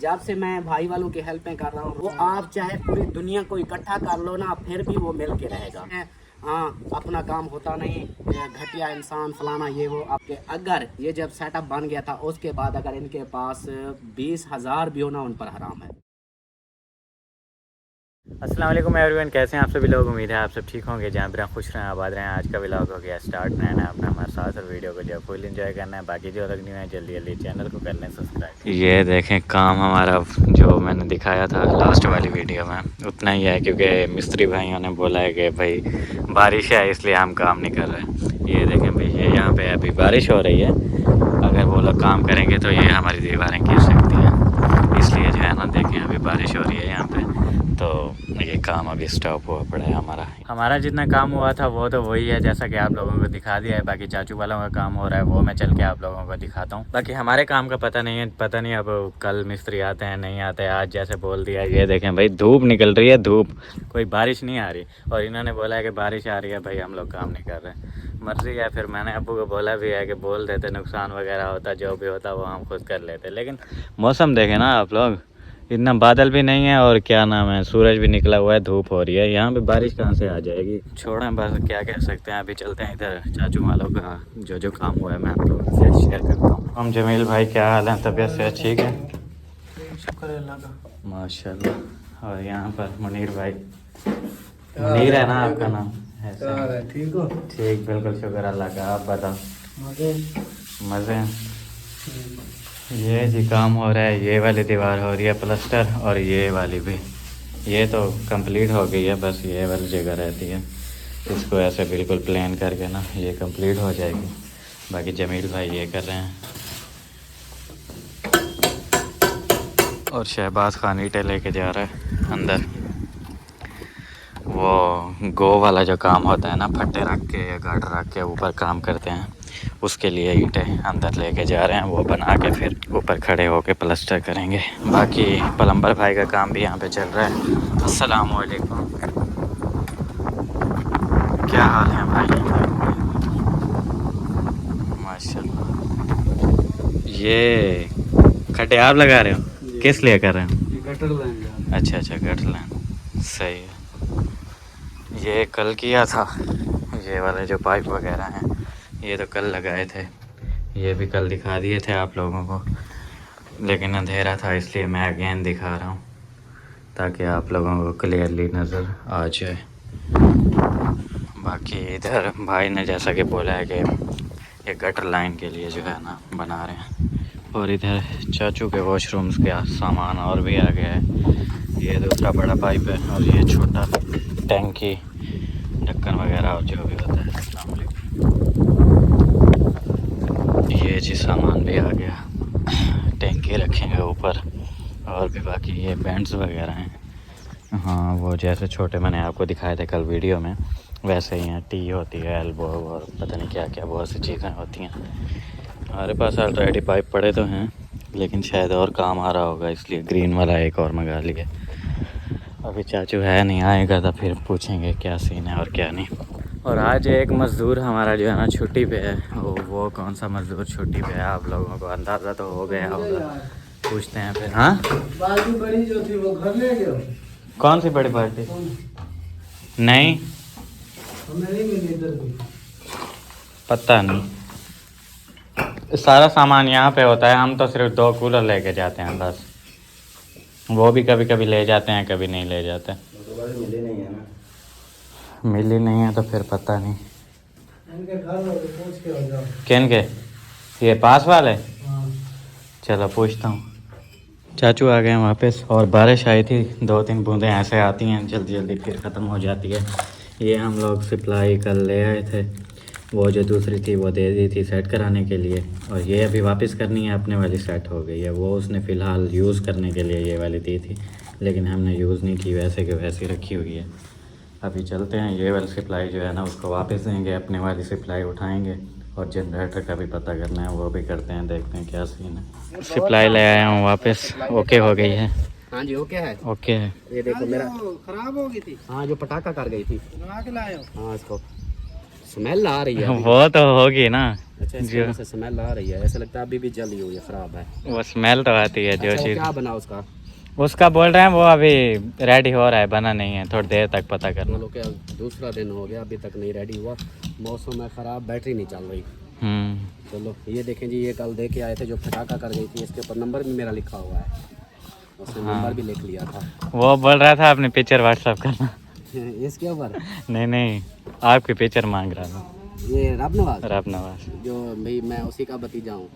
जब से मैं भाई वालों की हेल्पें कर रहा हूँ, वो आप चाहे पूरी दुनिया को इकट्ठा कर लो ना, फिर भी वो मिल के रहेगा। हाँ, अपना काम होता नहीं, घटिया इंसान फलाना ये वो। आपके अगर ये जब सेटअप बन गया था, उसके बाद अगर इनके पास 20,000 भी हो ना, उन पर हराम है। अस्सलाम वालेकुम एवरीवन, कैसे हैं आप सभी लोग। उम्मीद है आप सब ठीक होंगे, जहाँ पर खुश रहें, आबाद रहें। आज का व्लॉग हो गया स्टार्ट। रहना है अपना हमारे साथ और वीडियो को जो फुल एंजॉय करना है। बाकी जो अलग नहीं है जल्दी जल्दी चैनल को कर लें सब्सक्राइब। ये देखें काम हमारा जो मैंने दिखाया था लास्ट वाली वीडियो में उतना ही है, क्योंकि मिस्त्री भाइयों ने बोला है कि भाई बारिश है इसलिए हम काम नहीं कर रहे। ये देखें भाई, ये यहाँ पर अभी बारिश हो रही है। अगर वो लोग काम करेंगे तो ये हमारी दीवारें गिर सकती हैं, इसलिए जो है ना देखें अभी बारिश हो रही है यहाँ पे, तो ये काम अभी स्टॉप हुआ पड़ा है। हमारा जितना काम हुआ था वो तो वही है, जैसा कि आप लोगों को दिखा दिया है। बाकी चाचू वालों का काम हो रहा है, वो मैं चल के आप लोगों को दिखाता हूँ। बाकी हमारे काम का पता नहीं है, पता नहीं अब कल मिस्त्री आते हैं नहीं आते हैं। आज जैसे बोल दिया, ये देखें भाई धूप निकल रही है, धूप, कोई बारिश नहीं आ रही, और इन्होंने बोला है कि बारिश आ रही है। भाई हम लोग काम नहीं कर रहे, मर्जी है। फिर मैंने अब्बू को बोला भी है कि बोल देते, नुकसान वगैरह होता जो भी होता वो हम खुद कर लेते। लेकिन मौसम देखें ना आप लोग, इतना बादल भी नहीं है और क्या नाम है, सूरज भी निकला हुआ है, धूप हो रही है। यहाँ पे बारिश कहाँ से आ जाएगी। छोड़ें बस, क्या कह सकते हैं। अभी चलते हैं इधर चाचू वालों का जो काम हुआ है मैं आप लोगों से शेयर करता हूँ। हम जमील भाई, क्या हाल है, तबीयत से ठीक है? शुक्र अल्लाह का, माशाल्लाह। और यहाँ पर मुनीर भाई, मुनीर है ना आपका नाम? ऐसे ठीक हो? ठीक, बिल्कुल शुक्र अल्लाह का। आप बताओ? मज़े। ये जी काम हो रहा है, ये वाली दीवार हो रही है प्लास्टर, और ये वाली भी, ये तो कंप्लीट हो गई है। बस ये वाली जगह रहती है, इसको ऐसे बिल्कुल प्लेन करके ना ये कंप्लीट हो जाएगी। बाकी जमील भाई ये कर रहे हैं, और शहबाज खान ईंटें लेके जा रहा है अंदर। वो गो वाला जो काम होता है ना, फट्टे रख के या गार्ड रख के ऊपर काम करते हैं, उसके लिए ईंटें अंदर लेके जा रहे हैं। वो बना के फिर ऊपर खड़े होके प्लास्टर करेंगे। बाकी प्लम्बर भाई का काम भी यहाँ पे चल रहा है। अस्सलाम वालेकुम, क्या हाल है भाई? माशाल्लाह। ये खड्डे आप लगा रहे हो, किस लिए कर रहे हो? Gutter line. अच्छा अच्छा, गटर लाइन, सही है। ये कल किया था, ये वाले जो पाइप वगैरह हैं ये तो कल लगाए थे, ये भी कल दिखा दिए थे आप लोगों को, लेकिन अंधेरा था इसलिए मैं अगेन दिखा रहा हूँ ताकि आप लोगों को क्लियरली नज़र आ जाए। बाकी इधर भाई ने जैसा कि बोला है कि ये गटर लाइन के लिए जो है ना बना रहे हैं। और इधर चाचू के वॉशरूम्स का सामान और भी आ गया है। ये दूसरा बड़ा पाइप है, और ये छोटा टैंकी, ढक्कन वगैरह और जो भी होता है। अस्सलाम वालेकुम। ये जी सामान भी आ गया, टैंकी रखेंगे ऊपर, और भी बाकी ये बैंड्स वगैरह हैं। हाँ, वो जैसे छोटे मैंने आपको दिखाए थे कल वीडियो में, वैसे ही हैं। टी होती है, एल्बो, और पता नहीं क्या क्या बहुत सी चीज़ें होती हैं। हमारे पास ऑलरेडी पाइप पड़े तो हैं, लेकिन शायद और काम आ रहा होगा, इसलिए ग्रीन वाला एक और मंगा लिए। अभी चाचू है नहीं, आएगा तो फिर पूछेंगे क्या सीन है और क्या नहीं। और आज एक मज़दूर हमारा जो है ना छुट्टी पे है। वो कौन सा मज़दूर छुट्टी पे है, आप लोगों को अंदाज़ा तो हो गया होगा, पूछते हैं फिर। हाँ, बाल्टी बड़ी जो थी वो घर ले गए? कौन सी बड़ी बाल्टी? नहीं, हमें नहीं मिली इधर भी। पता नहीं, सारा सामान यहाँ पे होता है। हम तो सिर्फ 2 कूलर लेके जाते हैं बस, वो भी कभी कभी ले जाते हैं, कभी नहीं ले जाते। मिली नहीं है ना, मिली नहीं है तो फिर पता नहीं। इनके घर वाले पूछ के आ जाओ। किन के? ये पास वाले? हाँ। चलो पूछता हूँ। चाचू आ गए हैं वापस, और बारिश आई थी, 2-3 बूंदें ऐसे आती हैं जल्दी जल्दी फिर ख़त्म हो जाती है। ये हम लोग सप्लाई कल ले आए थे, वो जो दूसरी थी वो दे दी थी सेट कराने के लिए, और ये अभी वापस करनी है, अपने वाली सेट हो गई है। वो उसने फ़िलहाल यूज़ करने के लिए ये वाली दी थी, लेकिन हमने यूज़ नहीं की, वैसे के वैसे रखी हुई है। अभी चलते हैं, ये वाली सप्लाई जो है ना उसको वापस देंगे, अपने वाली सप्लाई उठाएँगे, और जनरेटर का भी पता करना है, वो भी करते हैं, देखते हैं क्या सीन है। सप्लाई ले आया हूँ वापस, ओके हो गई है। हाँ जी, ओके है, ओके है। ये देखो मेरा खराब हो गई थी। हाँ, जो पटाखा कर गई थी। लगा के लाए हो? हाँ, इसको स्मेल आ रही है अभी। वो तो होगी ना, अच्छा इसके वजह से स्मेल आ रही है, ऐसा लगता है अभी भी जली हुई है, खराब है। वो स्मेल तो आती है जो अच्छा, वो चीज़। क्या बना उसका? उसका बोल रहे हैं वो अभी रेडी हो रहा है, बना नहीं है, थोड़ी देर तक पता करना। बोलो क्या, दूसरा दिन हो गया अभी तक नहीं रेडी हुआ, मौसम है ख़राब, बैटरी नहीं चल रही। चलो ये देखें जी, ये कल दे के आए थे जो फटाका कर गई थी, इसके ऊपर नंबर भी मेरा लिखा हुआ है, उसने नंबर भी लिख लिया था। वो बोल रहा था अपनी पिक्चर व्हाट्सएप करना। इसके ऊपर नहीं आपकी पिक्चर मांग रहा था। ये रब नवाज, रब नवाज, जो भाई मैं उसी का भतीजा हूँ।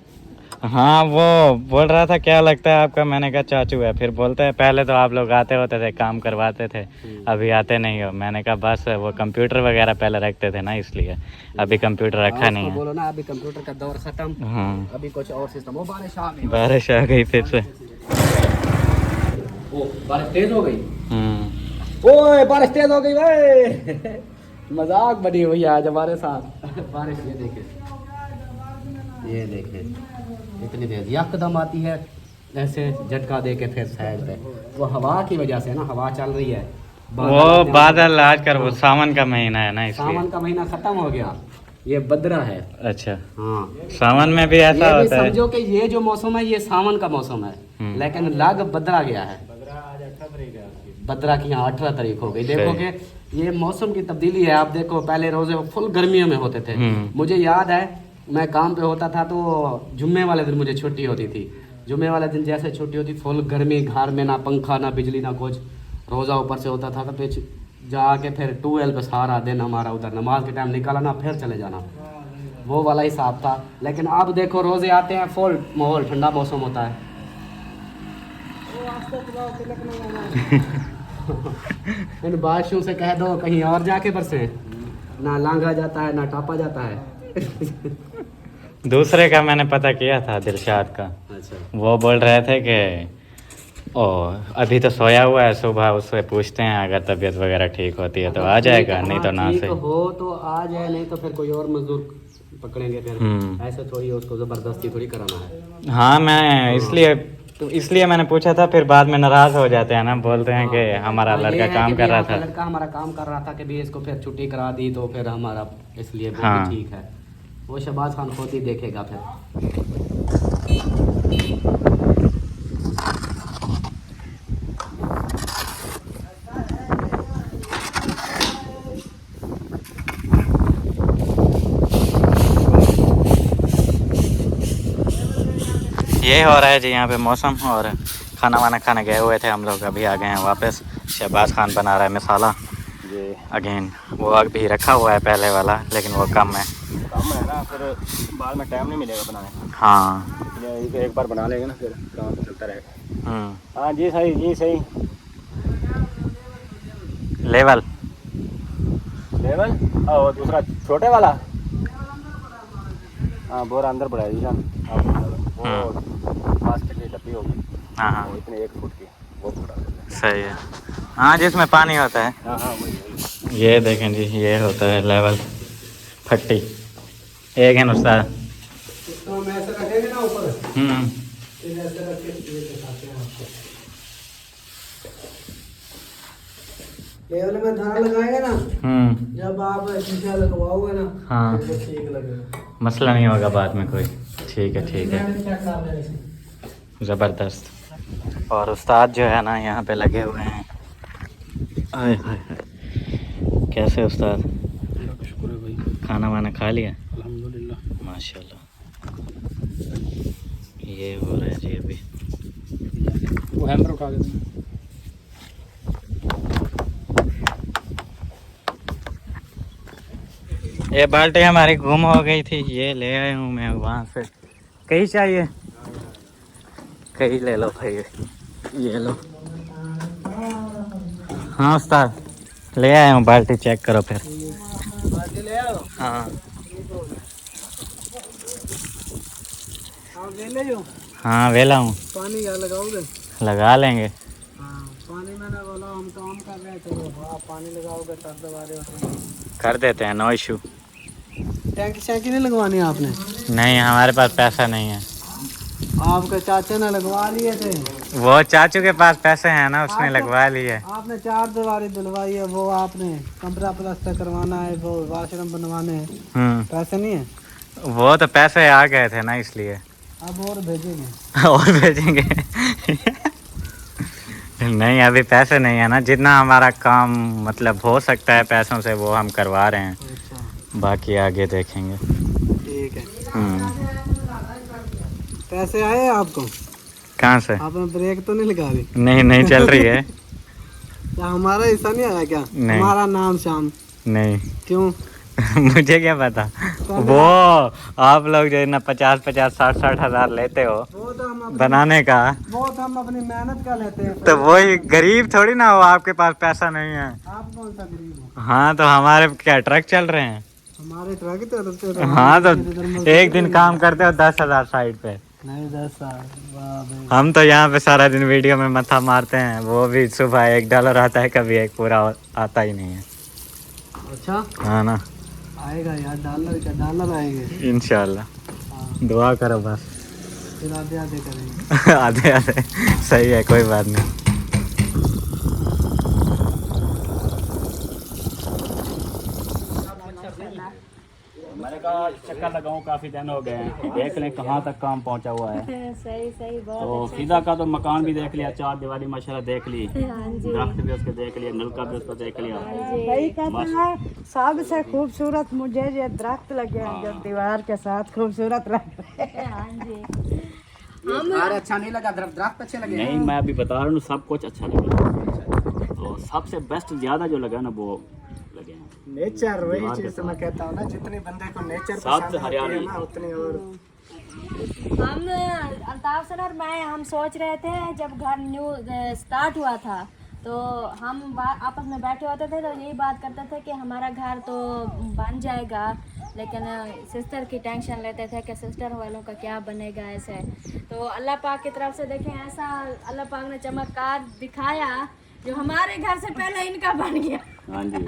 हाँ वो बोल रहा था क्या लगता है आपका, मैंने कहा चाचू है। फिर बोलते हैं पहले तो आप लोग आते होते थे, काम करवाते थे, अभी आते नहीं हो। मैंने कहा बस वो कंप्यूटर वगैरह पहले रखते थे ना, इसलिए अभी कंप्यूटर रखा नहीं है। बोलो ना अभी कंप्यूटर का दौर खत्म, हाँ अभी कुछ और सिस्टम। वो बारिश आ गई, बारिश आ गई फिर से। ओ बारिश तेज हो गई, हम्म, ओए बारिश तेज हो गई भाई। मजाक बनी हुई है आज हमारे साथ। बारिश ये देखे इतनी तेज यकदम आती है, ऐसे झटका दे के फिर साइड पे। वो हवा की वजह से ना, हवा चल रही है, वो बादल आजकल वो सावन का महीना है ना, इसलिए। सावन का महीना खत्म हो गया, ये बदरा है। अच्छा, हाँ सावन में भी ऐसा ये भी होता है। समझो कि ये जो मौसम है ये सावन का मौसम है, लेकिन लग बदरा गया है। बदरा की यहाँ 18 तारीख हो गई। देखोगे ये मौसम की तब्दीली है। आप देखो पहले रोजे फुल गर्मियों में होते थे, मुझे याद है मैं काम पे होता था तो जुम्मे वाले दिन मुझे छुट्टी होती थी। जुम्मे वाले दिन जैसे छुट्टी होती, फुल गर्मी, घर में ना पंखा ना बिजली ना कुछ, रोज़ा ऊपर से होता था। तो फिर जाके फिर 12 पे सारा दिन हमारा उधर नमाज के टाइम निकाला ना, फिर चले जाना, वो वाला हिसाब था। लेकिन अब देखो रोज़े आते हैं, फुल माहौल ठंडा मौसम होता है। इन बारिशों से कह दो कहीं और जाके बरसे, ना लांघा जाता है ना टापा जाता है। दूसरे का मैंने पता किया था, दिलशाद का। अच्छा, वो बोल रहे थे कि ओ अभी तो सोया हुआ है, सुबह उससे पूछते हैं अगर तबीयत वगैरह ठीक होती है तो आ जाएगा, नहीं तो ना ठीक सही। हो तो आ जाए, नहीं तो फिर कोई और मजदूर पकड़ेंगे फिर। ऐसे थोड़ी उसको जबरदस्ती थोड़ी कराना है। हाँ मैं इसलिए मैंने पूछा था, फिर बाद में नाराज हो जाते हैं ना, बोलते हैं कि हमारा हाँ, ये लड़का है काम कि कर रहा आपका था। लड़का हमारा काम कर रहा था कि भी इसको फिर छुट्टी करा दी तो फिर हमारा, इसलिए वो हाँ। भी ठीक है। वो शहबाज खान खुद ही देखेगा फिर। ये हो रहा है जी यहाँ पे मौसम। और खाना वाना खाने गए हुए थे हम लोग, अभी आ गए हैं वापस। शहबाज खान बना रहा है मसाला, ये अगेन वो अभी रखा हुआ है पहले वाला, लेकिन वो कम है ना, फिर बाद में टाइम नहीं मिलेगा बनाने। हाँ एक बार बना लेंगे ना, फिर काम चलता रहेगा। हाँ जी सही, जी सही। लेवल और दूसरा छोटे वाला, हाँ बोरा अंदर पड़ा है जी जान। वो बास्केट की डब्बी होगी, हाँ हाँ वो इतने 1 फुट की, वो पड़ा है। सही है। हाँ जिसमें पानी होता है। हाँ हाँ वही। ये देखें जी, ये होता है लेवल फट्टी। एक है उस्ताद। इसको हम ऐसे रखेंगे ना ऊपर, ऐसे रख के ये दिखाते हैं आपको। लेवल में धारा लगाएंगे ना, जब आप शीशा लगवाओगे ना, हाँ तो ठीक लगेगा, मसला नहीं होगा बाद में कोई। ठीक है ठीक है, चेक कर रहे हैं इसे। ज़बरदस्त। और उस्ताद जो है ना यहाँ पे लगे हुए हैं। आए हाय हाय, कैसे उस्ताद? शुक्र है भाई, खाना वाना खा लिया? अल्हम्दुलिल्लाह। माशाल्लाह। ये हो रहा है जी अभी। वो हैमर उठा देते। ये बाल्टी हमारी गुम हो गई थी, ये ले आया हूँ मैं वहाँ से। कहीं चाहिए? कहीं ले लो भाई, ये लो। हाँ उस्ताद ले आया हूँ, बाल्टी चेक करो फिर। बाल्टी ले आओ। हाँ आप ले ले जो। हाँ वेला हूँ। पानी क्या लगाओगे? लगा लेंगे। हाँ पानी मैंने बोला हम काम कर रहे थे, तो आप पानी लगाओगे तब दबा रहे हो। कर देते हैं, नो इशू। टैंकी शैंकी नहीं लगवानी आपने? नहीं हमारे पास पैसा नहीं है। आपके चाचा ने लगवा लिए थे। वो चाचू के पास पैसे हैं ना, उसने लगवा लिए। आपने 4 दीवारी दिलवाई है, वो आपने कमरा प्लास्टर करवाना है, वो वाशरूम बनवाने हैं, पैसे नहीं है। वो तो पैसे आ गए थे ना, इसलिए अब और भेजेंगे। और भेजेंगे। नहीं अभी पैसे नहीं है ना, जितना हमारा काम मतलब हो सकता है पैसों से वो हम करवा रहे हैं। अच्छा बाकी आगे देखेंगे। ठीक है। पैसे आए आपको? कहाँ से? आपने ब्रेक तो नहीं लगा दी? नहीं चल रही है। क्या हमारा हिस्सा नहीं आया क्या? नहीं। हमारा नाम शाम नहीं। क्यों? मुझे क्या पता। वो आप लोग जो है ना 50-60 हजार लेते हो वो तो हम बनाने का, वो तो हम अपनी मेहनत का लेते हैं। तो वही गरीब थोड़ी ना हो, आपके पास पैसा नहीं है। आप कौन सा गरीब हो? हाँ तो हमारे क्या ट्रक चल रहे हैं? हमारे ट्रक तो हाँ तो एक दिन काम करते हो 10,000 साइड पे। नहीं 10 साल। वाह भाई। हम तो यहाँ पे सारा दिन वीडियो में मथा मारते हैं, वो भी सुबह $1 आता है, कभी एक पूरा आता ही नहीं है। अच्छा हाँ ना, आएगा यार, डॉलर आएंगे इंशाल्लाह। हाँ। दुआ करो बस। फिर आधे आधे करेंगे। आधे सही है, कोई बात नहीं। मैंने कहा चक्कर लगाऊं, काफी दिन हो गए हैं, देख लें कहाँ तक काम पहुंचा हुआ है। सही बहुत तो फिजा का तो मकान भी देख लिया, 4 दीवारी माशाल्लाह देख ली, हाँ जी। दरख्त भी उसके देख लिया, नलका भी उसको देख लिया। भाई कहते हैं सबसे खूबसूरत मुझे ये दरख्त लगे हैं जो दीवार के साथ खूबसूरत लग रहे हैं। हाँ जी। अरे अच्छा नहीं लगा? दरख्त अच्छे लगे? नहीं मैं अभी बता रहा हूँ, सब कुछ अच्छा लगा। तो सबसे बेस्ट ज्यादा जो लगा ना वो लगे हैं नेचर, वही चीज तो मैं कहता हूँ ना, जितनी बंदे को नेचर साथ पसंद हरियाली। है ना उतनी और हम अल्ताफ सर और मैं हम सोच रहे थे जब घर न्यू स्टार्ट हुआ था तो हम आपस में बैठे होते थे तो यही बात करते थे कि हमारा घर तो बन जाएगा, लेकिन सिस्टर की टेंशन लेते थे कि सिस्टर वालों का क्या बनेगा ऐसे। तो अल्लाह पाक की तरफ से देखें ऐसा अल्लाह पाक ने चमत्कार दिखाया जो हमारे घर से पहले इनका बन गया। हाँ जी।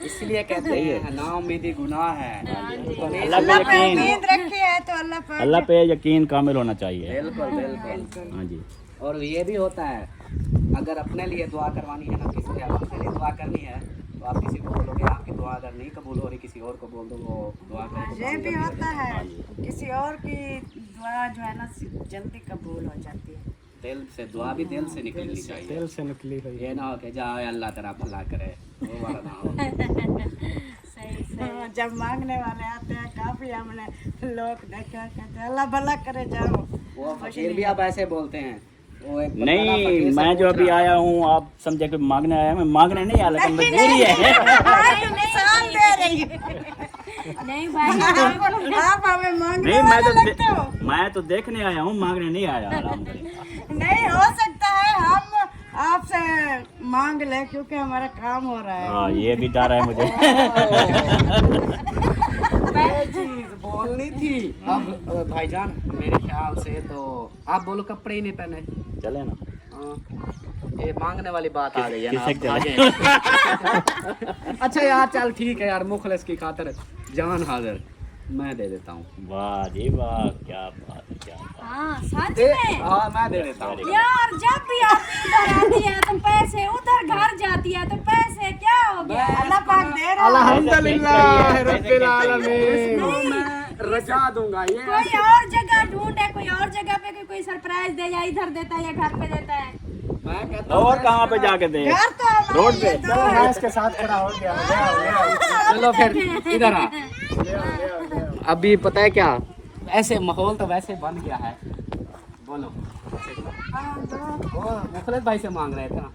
इसलिए कहते हैं ना उम्मीदी गुनाह है। अल्लाह पे यकीन, उम्मीद रखी है तो अल्लाह पाक अल्लाह पे यकीन कामिल होना चाहिए। बिल्कुल बिल्कुल। हाँ जी। और ये भी होता है, अगर अपने लिए दुआ करवानी है ना, किसी अब अपने लिए दुआ करनी है तो आप किसी को बोलोगे, आपकी दुआ अगर नहीं कबूल हो रही किसी और को बोल दो, वो दुआ करे। ये भी होता है किसी और की दुआ जो है ना जल्दी कबूल हो जाती है। दिल से दुआ भी दिल से निकलनी चाहिए, दिल से निकली हुई। ये ना हो कि जाओ अल्लाह तेरा भला करे, वो वाला ना हो। हाँ, जब मांगने वाले आते हैं काफी हमने लोग देखा कहते हैं अल्लाह भला करे जाओ। वो फकीर भी आप ऐसे बोलते हैं। वो एक बंदा ना नहीं फकीर से मैं जो पूछ अभी रहा आया हूँ आप समझे कि मांगने आया, मैं मांगने नहीं आया, लेकिन मजबूरी है। मिसाल दे रही नहीं भाई आप हमें मांगने नहीं वाले लगते हो। मैं तो देखने आया हूँ, मांगने नहीं आया। अल्हम्दुलिल्लाह। नहीं हो सकता है हम आपसे मांग ले क्योंकि हमारा काम हो रहा है। हाँ ये भी डर है मुझे। चीज बोलनी थी। अब भाईजान मेरे ख्याल से तो आप बोलो कपड़े ही नहीं पहने। चले ना। हाँ, ये मांगने वाली बात आ गई है ना। किसक आप आगे। अच्छा यार चल ठीक है यार, मुखलिस की खातिर जान हाजिर मैं दे देता हूँ। वाह जी वाह, क्या बात है, क्या बात। हाँ सच में हाँ मैं दे देता हूँ। यार, जब भी आती इधर आती है तो पैसे, उधर घर जाती है तो पैसे, क्या हो गया? अल्लाह पाक दे रहा है। अल्हम्दुलिल्लाह रब्बिल आलमीन। मैं रजा दूंगा ये। कोई और जगह ढूंढे, कोई और जगह पे कोई सरप्राइज दे, या इधर देता है या घर पे देता है। मैं कहता हूँ और कहाँ पे जाके दे? घर तो हमारा रोड ये पे। दो चलो है। मैं इसके साथ खड़ा हो गया। चलो फिर इधर आ। अभी पता है क्या, ऐसे माहौल तो वैसे बन गया है। बोलो वो मुखलिस भाई से मांग रहे थे ना।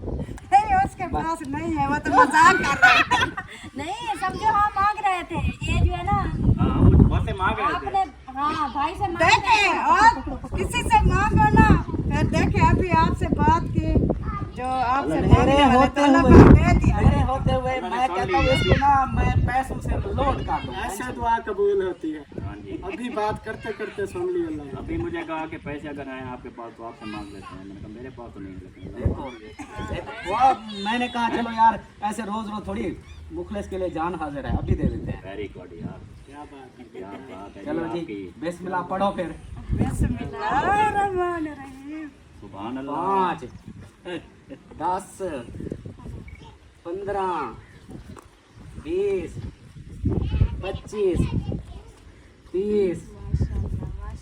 नहीं उसके पास नहीं है, वो तो मजाक कर रहा है। नहीं समझो, हम मांग रहे थे ये जो है ना, बहुत से मांग रहे थे। आपने हाँ भाई से मांग रहे देखे थे। और किसी से मांगो ना, फिर देखे अभी आपसे बात की जो आपसे मांगने वाले थे, अल्लाह पाक दे दिया। मेरे होते हुए मैं कहता हूँ इसको ना मैं पैसों से लौट कर दूँ। ऐसे दुआ कबूल होती है। हाँ जी। अभी बात करते करते सुन ली अल्लाह ने। अभी मुझे कहा कि पैसे अगर आए आपके पास तो आपसे मांग लेते हैं। मैंने कहा मेरे पास तो नहीं लेते। वो मैंने कहा चलो यार ऐसे रोज रोज थोड़ी मुखलिस के लिए जान हाजिर है, अभी दे देते हैं। वेरी गुड यार, क्या बात है। क्या बात है चलो जी आपकी। बिस्मिल्लाह पढ़ो फिर। बिस्मिल्लाहिर्रहमानिर्रहीम। 5 10 15 20 25 30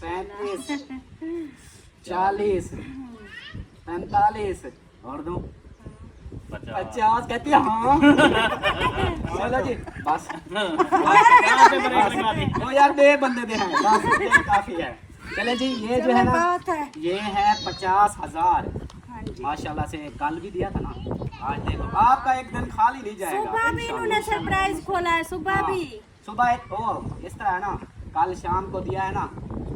35 40 45 और दो 50 कहती है हाँ। चलो जी बस वो यार 2 बंदे दे हैं बस ये काफी है। चले जी ये जो है ना बात है। ये है 50,000 माशाल्लाह से कल भी दिया था ना। आज देखो आपका एक दिन खाली नहीं जाएगा सुबह भी इन्होंने सरप्राइज खोला है, सुबह भी। सुबह एक ओ इस तरह है ना कल शाम को दिया है ना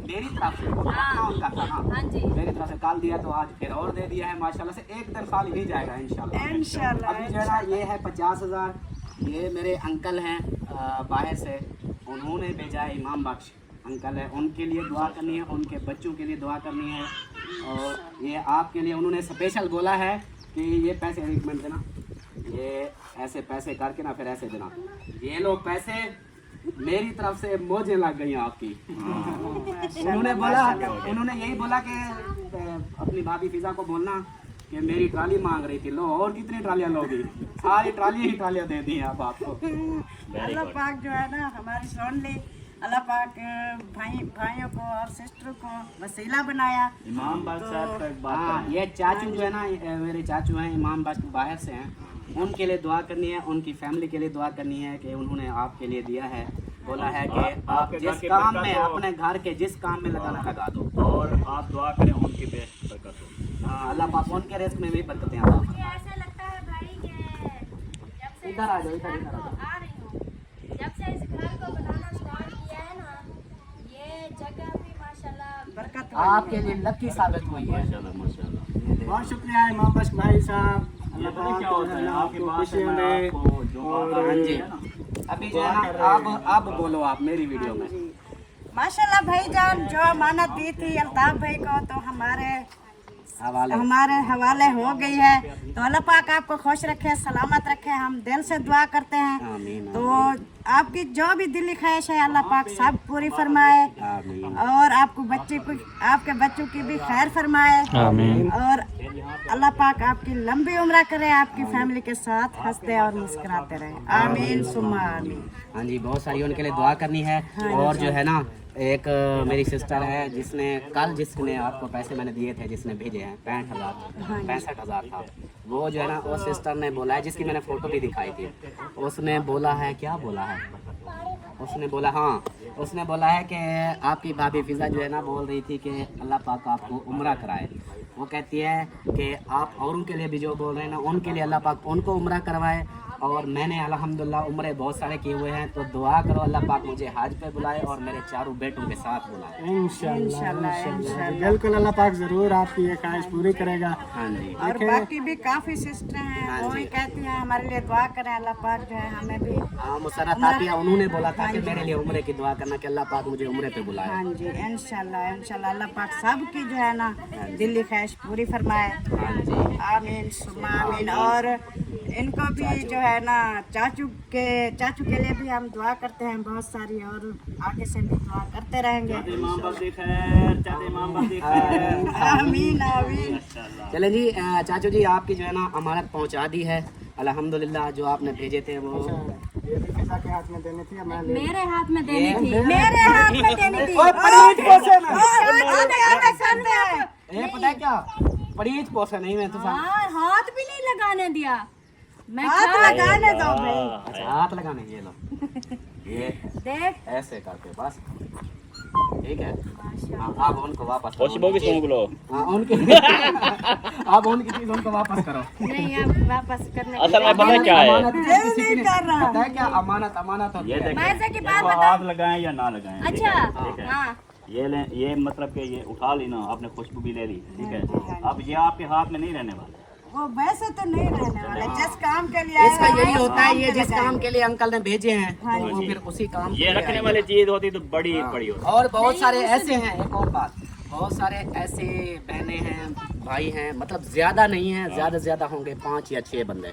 मेरी तरफ से वो अपना उनका था ना हाँ जी। मेरी तरफ से कल दिया तो आज फिर और दे दिया है माशाल्लाह से एक दिन खाली नहीं जाएगा इंशाल्लाह। इंशाल्लाह अभी जो है ना ये है 50,000 ये मेरे अंकल हैं बाहर से उन्होंने भेजा है इमाम बख्श अंकल है उनके लिए दुआ करनी है उनके बच्चों के लिए दुआ करनी है और ये आपके लिए उन्होंने स्पेशल बोला है कि ये पैसे एक मिनट देना ये ऐसे पैसे करके ना फिर ऐसे देना ये लोग पैसे मेरी तरफ से मौजें लग गई आपकी। उन्होंने यही बोला कि अपनी भाभी फिजा को बोलना कि मेरी ट्राली मांग रही थी लो और कितनी ट्रालियां लोगी सारी ट्रालियां दे दी हैं अब आपको। अल्लाह पाक जो है ना हमारी सुन ली। अल्लाह पाक भाइयों को और सिस्टर को वसीला बनाया। इमाम बाग साहब का एक बात हाँ ये चाचू जो है ना मेरे चाचू हैं इमाम बख्श बाहर से हैं उनके लिए दुआ करनी है उनकी फैमिली के लिए दुआ करनी है कि उन्होंने आपके लिए दिया है बोला है कि आप जिस काम में अपने घर के जिस काम में लगाना लगा दो और आप दुआ करें उनकी बरकत हो। हाँ अल्लाह पाक उनके रिस्क में भी बरकतें अता मुझे ऐसा लगता है भाई कि जब से इधर आ जाओ इधर आ जाओ। आ रही हूँ जब से इस घर को बनाना स्टार्ट किया है ना ये जगह भी माशाल्लाह बरकत आपके लिए लकी साबित हुई है। बहुत शुक्रिया इमाम बख्श भाई साहब। ये पता क्या होता है आपकी बात खुशियों में में आपको जो बात हाँ जी अभी जो है ना अब बोलो आप मेरी वीडियो में। माशाल्लाह भाईजान जो अमानत दी थी अल्ताफ भाई को तो हमारे हवाले हो गई है तो अल्लाह पाक आपको खुश रखे सलामत रखे हम दिल से दुआ करते हैं। आमीन तो आपकी जो भी दिली ख्वाहिश है अल्लाह पाक सब पूरी फरमाए आमीन और आपको आपके बच्चों की भी खैर फरमाए और अल्लाह पाक आपकी लंबी उम्र करे आपकी फैमिली के साथ हंसते और मुस्कुराते रहे आमीन सुम्मा आमीन। हाँ जी बहुत सारी उनके लिए दुआ करनी है और जो है ना एक मेरी सिस्टर है जिसने आपको पैसे मैंने दिए थे जिसने भेजे हैं 65,000 था वो जो है ना वो सिस्टर ने बोला है जिसकी मैंने फोटो भी दिखाई थी उसने बोला है क्या बोला है उसने बोला है कि आपकी भाभी फिजा जो है ना बोल रही थी कि अल्लाह पाक आपको उम्रा कराए वो कहती है कि आप औरों के लिए भी जो बोल रहे हैं ना उनके लिए अल्लाह पाक उनको उम्रा करवाए और मैंने अल्हम्दुलिल्लाह उम्रे बहुत सारे किए हुए हैं तो दुआ करो अल्लाह पाक मुझे हज पे बुलाए और मेरे चारों बेटों के साथ बुलाए। इंशाल्लाह बिल्कुल अल्लाह पाक जरूर आपकी ये ख्वाहिश पूरी करेगा। हाँ जी और बाकी भी काफी सिस्टर हैं वो ही कहती हैं हमारे लिए दुआ करें अल्लाह पाक जो है हमें भी। हाँ मुसर्रत आतिया उन्होंने बोला था कि मेरे लिए उम्रे की दुआ करना कि अल्लाह पाक मुझे उम्रे पे बुलाए। हाँ जी इंशाल्लाह अल्लाह पाक सब की जो है ना दिली ख्वाहिश पूरी फरमाए आमीन सुम्मा आमीन। और इनको भी जो है ना चाचू के लिए भी हम दुआ करते हैं बहुत सारी और आगे से भी दुआ करते रहेंगे आमीन आमीन। चले जी चाचू जी आपकी जो है ना अमानत पहुंचा दी है अल्हम्दुलिल्लाह जो आपने भेजे थे वो फिजा के हाथ में देनी थी मैं मेरे हाथ में देनी थी मेरे हाथ में देनी थी ये पता है क्या पड़ीज पोसा नहीं मैं तो हाँ हाथ भी नहीं लगाने दिया मैं हाथ लगाने दो भाई अच्छा हाथ लगाने ये लो ये देख ऐसे करके बस ठीक है। हाँ, अब उनको वापस करो। हाँ, उनकी अब उनकी चीज उनको वापस करो। नहीं अब वापस करने असल में पता क्या है अमानत किसी की नहीं पता है क्या अमानत होती है। मजे की बात बता। हाथ लगाएं या ना लगाएं अच्छा ठीक है हाँ ये मतलब कि ये उठा ली ना आपने खुशबू भी ले ली ठीक है अब ये आपके हाथ में नहीं रहने वाला वो वैसे तो नहीं रहने वाले जिस काम के लिए इसका यही होता है ये जिस काम के लिए अंकल ने भेजे हैं तो वो फिर उसी काम ये रखने वाली चीज होती तो बड़ी बड़ी होती। और बहुत सारे ऐसे हैं एक और बात बहुत सारे ऐसे बहनें हैं भाई हैं मतलब ज्यादा नहीं है ज्यादा से ज्यादा होंगे 5 या 6 बंदे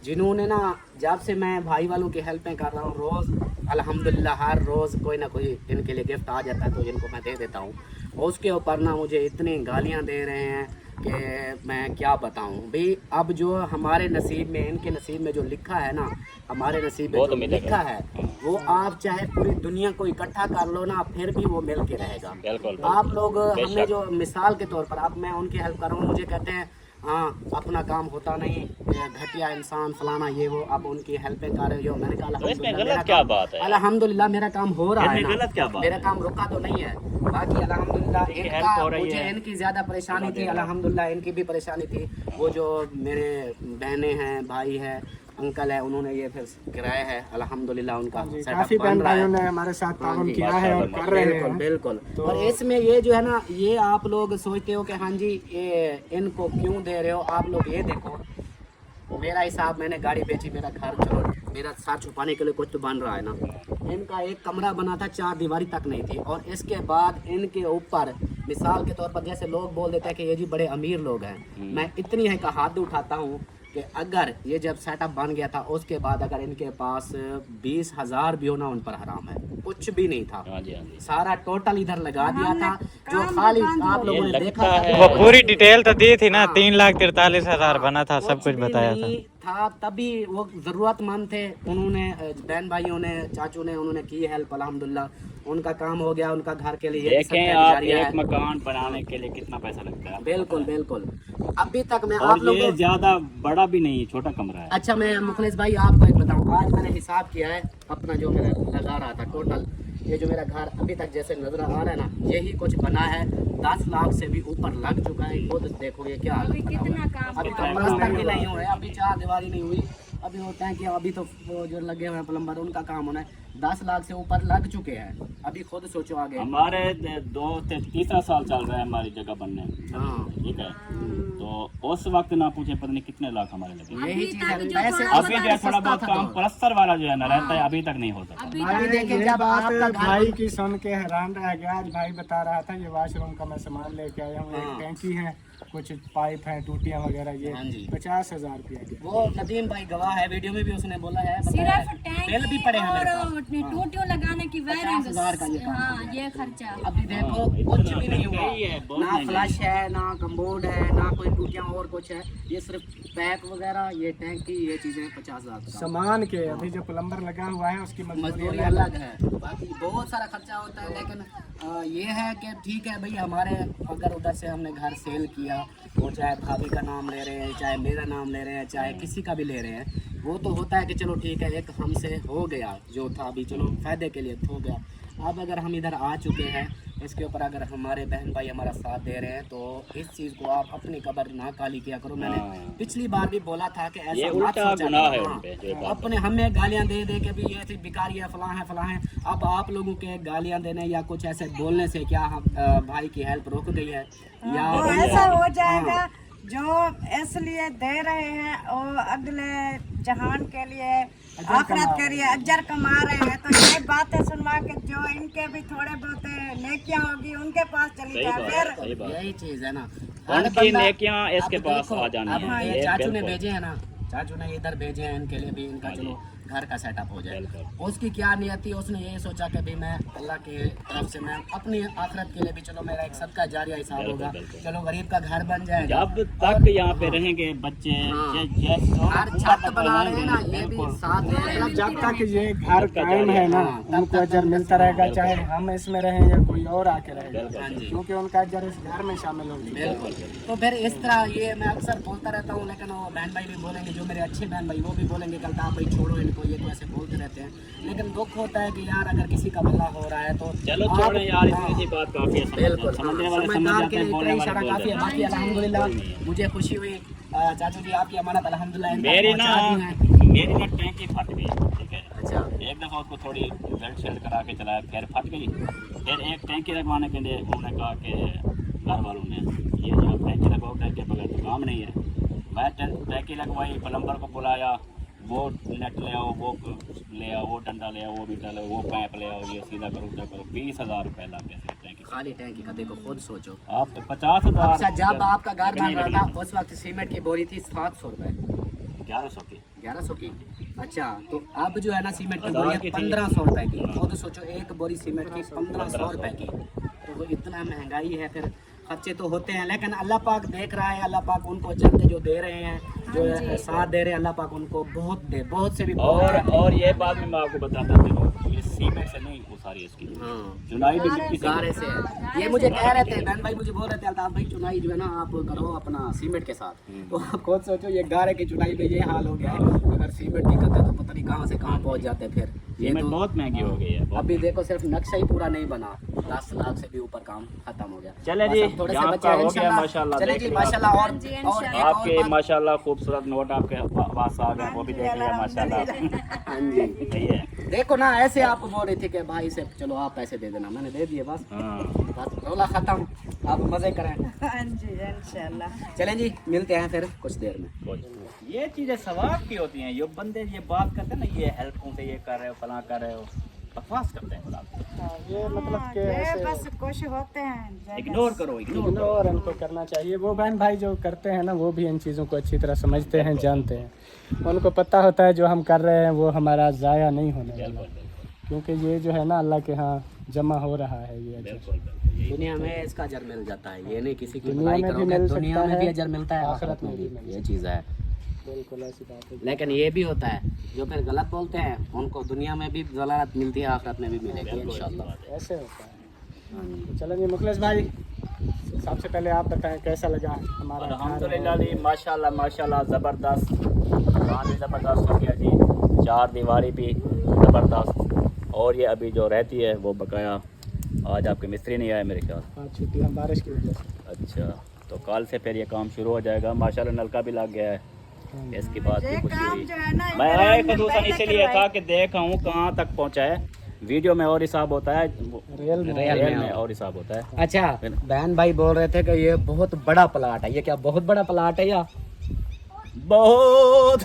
जिन्होंने ना जब से मैं भाई वालों की हेल्पें कर रहा हूँ रोज अल्हम्दुलिल्लाह हर रोज कोई ना कोई इनके लिए गिफ्ट आ जाता है तो इनको मैं दे देता हूँ। उसके ऊपर ना मुझे इतनी गालियां दे रहे हैं कि मैं क्या बताऊं भाई। अब जो हमारे नसीब में, इनके नसीब में जो लिखा है ना, हमारे नसीब में जो लिखा है वो आप चाहे पूरी दुनिया को इकट्ठा कर लो ना, फिर भी वो मिल के रहेगा। आप लोग हमने जो मिसाल के तौर पर, अब मैं उनकी हेल्प कर रहा हूँ, मुझे कहते हैं हाँ अपना काम होता नहीं, घटिया इंसान फलाना ये वो, अब उनकी हेल्पें कर रहे हो। मैंने कहा अल्हम्दुलिल्लाह मेरा काम हो रहा है ना, मेरा काम रुका तो नहीं है। बाकी अल्हम्दुलिल्लाह इनका, मुझे इनकी ज़्यादा परेशानी थी, अल्हम्दुलिल्लाह इनकी भी परेशानी थी। वो जो मेरे बहनें हैं, भाई है, अंकल है, उन्होंने ये फिर किराया है, अल्हम्दुलिल्लाह उनका काफी बहन भाइयों ने हमारे साथ ताउन किया है और कर रहे हैं। बिल्कुल। और इसमें ये जो है ना, ये आप लोग सोचते हो कि हाँ जी ये इनको क्यों दे रहे हो, आप लोग ये देखो मेरा हिसाब, मैंने गाड़ी बेची, मेरा घर, चलो मेरा साथ छुपाने के लिए कुछ तो बन रहा है ना। इनका एक कमरा बना था, 4 दीवारी तक नहीं थी, और इसके बाद इनके ऊपर मिसाल के तौर पर जैसे लोग बोल देते हैं कि ये जी बड़े अमीर लोग हैं, मैं इतनी है का हाथ उठाता हूँ कि अगर ये जब सेटअप बन गया था उसके बाद अगर इनके पास 20,000 भी हो ना, उन पर हराम है, कुछ भी नहीं था। सारा टोटल इधर लगा दिया था, जो खाली आप लोगों ने देखा था। वो पूरी डिटेल तो दी थी ना, 3,43,000 बना था, सब कुछ बताया था। तभी वो जरूरतमंद थे, उन्होंने बहन भाइयों ने, चाचू ने, उन्होंने की हेल्प, अल्हम्दुलिल्लाह उनका काम हो गया, उनका घर के लिए। देखें आप, एक मकान बनाने के लिए कितना पैसा लगता है। बिल्कुल बिल्कुल। अभी तक मैं और आप लोगों ये ज्यादा बड़ा भी नहीं, छोटा कमरा है। अच्छा मैं मुखलिस भाई आपको एक बताऊं, आज मैंने हिसाब किया है अपना, जो मेरा लगा रहा था टोटल, ये जो मेरा घर अभी तक जैसे नजर आ रहा है ना, यही कुछ बना है, 10 लाख से भी ऊपर लग चुका है। खुद देखोगे क्या अभी कितना काम अभी तो प्लास्टर भी नहीं हुआ है, अभी 4 दीवारी नहीं हुई, अभी होता है कि अभी तो वो जो लगे हुए हैं प्लम्बर, उनका काम होना है। 10 लाख से ऊपर लग चुके हैं, अभी खुद सोचो आगे। हमारे 2 से 3 साल चल रहा है हमारी जगह बनने, ठीक है, तो उस वक्त ना पूछे पता नहीं कितने लाख हमारे लगे। यही चीज है, पैसे अभी जो है थोड़ा बहुत काम प्लस्तर वाला जो है ना रहता है, अभी तक नहीं होता। अभी देखिए जब बात आपका भाई की सुन के हैरान रह गया। आज भाई बता रहा था ये वॉशरूम का मैं सामान लेके आया हूँ, एक टैंकी है, कुछ पाइप है, टूटियां वगैरह, ये 50,000 रुपया के। वो नदीम भाई गवाह है, वीडियो में भी उसने बोला है, सिर्फ टैंक बिल भी पड़े हैं मेरे और टूटियों लगाने की वायरिंग, 50,000 का ये काम। हाँ ये खर्चा। अभी देखो कुछ भी नहीं हुआ, ना फ्लश है, ना कम्बोर्ड है, ना कोई टूटियां और कुछ है, ये सिर्फ पैक वगैरह, ये टैंक की ये चीजें 50,000 का सामान के। अभी जो प्लम्बर लगा हुआ है उसकी मजदूरी अलग है, बाकी बहुत सारा खर्चा होता है। लेकिन ये है कि ठीक है भाई, हमारे अगर उधर से हमने घर सेल किया, वो चाहे भाभी का नाम ले रहे हैं, चाहे मेरा नाम ले रहे हैं, चाहे किसी का भी ले रहे हैं, वो तो होता है कि चलो ठीक है, एक हमसे हो गया जो था, अभी चलो फायदे के लिए हो गया। अब अगर हम इधर आ चुके हैं, इसके ऊपर अगर हमारे बहन भाई हमारा साथ दे रहे हैं, तो इस चीज़ को आप अपनी कब्र ना काली किया करो। मैंने पिछली बार भी बोला था कि ऐसा मत सोचा, अपने हमें गालियां दे दे के भी ये भिखारी है, फलां है। अब आप लोगों के गालियां देने या कुछ ऐसे बोलने से क्या भाई की हेल्प रुक गई है या ऐसा हो जाएगा? जो इसलिए दे रहे हैं और अगले जहान के लिए, आखिरत के लिए अजर कमा रहे हैं, तो ये बातें सुनवा के जो इनके भी थोड़े बहुत नेकियां होगी उनके पास चली जाए, फिर यही चीज है ना, उनकी नेकियां इसके पास आ जानी है। ये चाचू ने भेजे हैं ना, चाचू ने इधर भेजे हैं, इनके लिए भी इनका चलो घर का सेटअप हो जाए। उसकी क्या नियत थी, उसने यही सोचा कि भाई मैं अल्लाह की तरफ से मैं अपनी आखिरत के लिए भी चलो मेरा एक सदका जारिया हिसाब होगा, चलो गरीब का घर बन जाएगा। जब तक यहाँ पे रहेंगे बच्चे, हर छत बना रहे हैं ना, ये भी साथ में, जब तक ये घर कायम है ना, उनको अजर मिलता रहेगा, चाहे हम इसमें रहें या कोई और आके रहेगा, क्योंकि उनका अजर इस घर में शामिल होगी। बिल्कुल। तो फिर इस तरह ये मैं अक्सर बोलता रहता हूँ, लेकिन वो बहन भाई भी बोलेंगे, जो मेरे अच्छे बहन भाई वो भी बोलेंगे कल का भाई छोड़ो इनको, ये तो ऐसे बोलते रहते हैं। लेकिन दुख होता है कि यार अगर किसी का भला हो रहा है तो चलो छोड़ो यार, इतनी बात काफी है, बिल्कुल समझने वाले समझ समझदार जाते के हैं, लिए बोलने इतना वाले इशारा बोल काफी है। देते बाकी अल्हम्दुलिल्लाह मुझे खुशी हुई, चाचू जी आपकी अमानत अल्हम्दुलिल्लाह मेरी ना टैंकी फट गई, ठीक है। अच्छा, एक दफ़ा उसको थोड़ी बेल्ट शेल्ट करा के चलाया, फिर फट गई, फिर एक टैंकी लगवाने के लिए उन्होंने कहा कि घर वालों ने ये जो टैंकी लगवाओ, टैंकी बगैर तो काम नहीं है। मैं टैंकी लगवाई, प्लम्बर को बुलाया, वो नेट ले आओ, वो ले आओ, वो डंडा ले आओ, वो बीटा ले आओ, वो पाइप ले आओ, ये सीधा करो उल्टा करो, 20,000 रुपये लग गए टैंकी, खाली टैंकी का। देखो खुद सोचो, आप 50,000। अच्छा जब आपका घर बन रहा था उस वक्त सीमेंट की बोरी थी 700 रुपए, 1100 की, 1100 की। अच्छा तो अब जो है ना सीमेंट की बोरी 1500 रुपए की। खुद सोचो एक बोरी सीमेंट की 1500 रुपए की, तो इतना महंगाई है, फिर खर्चे तो होते हैं, लेकिन अल्लाह पाक देख रहा है। अल्लाह पाक उनको जन्नत जो दे रहे हैं, जो साथ दे रहे हैं, अल्लाह पाक उनको बहुत से भी और ये बात में मैं आपको बताता हूँ, ये सीमेंट से नहीं उसारी इसकी, चुनाई भी मिट्टी गारे से है। ये मुझे कह रहे थे बहन भाई, मुझे बोल रहे थे अल्ताफ भाई चुनाई जो है ना आप करो अपना सीमेंट के साथ। तो आप खुद सोचो ये गारे की चुनाई में ये हाल हो गया है, अगर सीमेंट नहीं करते तो पता नहीं कहाँ से कहाँ पहुँच जाते हैं। फिर ये सीमेंट तो बहुत महंगी हो गई है। अभी देखो सिर्फ नक्शा ही पूरा नहीं बना, 10 लाख से भी ऊपर काम खत्म हो गया। चले जी, थोड़े से यहाँ बच्चे का हैं हो गया इंशाल्लाह। माशाल्लाह। चले जी माशाल्लाह। और एक और आपके बात- माशाल्लाह खूबसूरत नोट आपके पास आ गए, वो भी देख लिया माशाल्लाह। हाँ जी, सही है। देखो ना ऐसे आपको बोल रही थी कि भाई से चलो आप पैसे दे देना, मैंने दे दिए बस, बस रोला खत्म, आप मजे करें। हाँ जी इंशाल्लाह। चलें जी, मिलते हैं फिर कुछ देर में। ये चीजें सवाब की होती हैं, ये बंदे ये बात करते हैं ना, ये हेल्पों से ये कर रहे हो, फलां कर रहे हो, बकवास करते हैं खुदा। ये मतलब कि ये ऐसे बस कुछ होते हैं इग्नोर करो, इग्नोर करो। और हमको करना चाहिए। वो बहन भाई जो करते हैं ना, वो भी इन चीज़ों को अच्छी तरह समझते हैं, जानते हैं, उनको पता होता है जो हम कर रहे हैं वो हमारा ज़ाया नहीं होने वाला, क्योंकि ये जो है ना अल्लाह के यहाँ जमा हो रहा है। ये अजर दुनिया में इसका अजर मिल जाता है, ये नहीं किसी की दुनिया बुराई में भी करोगे मिल दुनिया सकता में भी है, अजर मिलता है, आखिरत में भी ये चीज़ है। बिल्कुल ऐसी बात है। लेकिन ये भी होता है जो फिर गलत बोलते हैं उनको दुनिया में भी जलालत मिलती है, आखिरत में भी मिलेगी इंशाल्लाह। ऐसे होता है। तो चलो जी मुखलिस भाई, सबसे पहले आप बताएं कैसा लगा हमारा अल्हम्दुलिल्लाह जी, माशाल्लाह माशाल्लाह ज़बरदस्त, काम भी ज़बरदस्त हो गया जी, चार दीवारी भी ज़बरदस्त, और ये अभी जो रहती है वो बकाया। आज आपके मिस्त्री नहीं आए मेरे ख्याल। हाँ, छुट्टी हम बारिश की वजह से। अच्छा, तो कल से फिर ये काम शुरू हो जाएगा। माशाल्लाह नलका भी लग गया है, इसकी बात भी खुशी हुई। जो है ना मैं आया खसूसन इसीलिए था कि देखा हूँ कहाँ तक पहुँचा है। वीडियो में और हिसाब होता है, रियल में और हिसाब होता है। अच्छा, बहन भाई बोल रहे थे कि ये बहुत बड़ा प्लाट है, ये क्या बहुत बड़ा प्लाट है या बहुत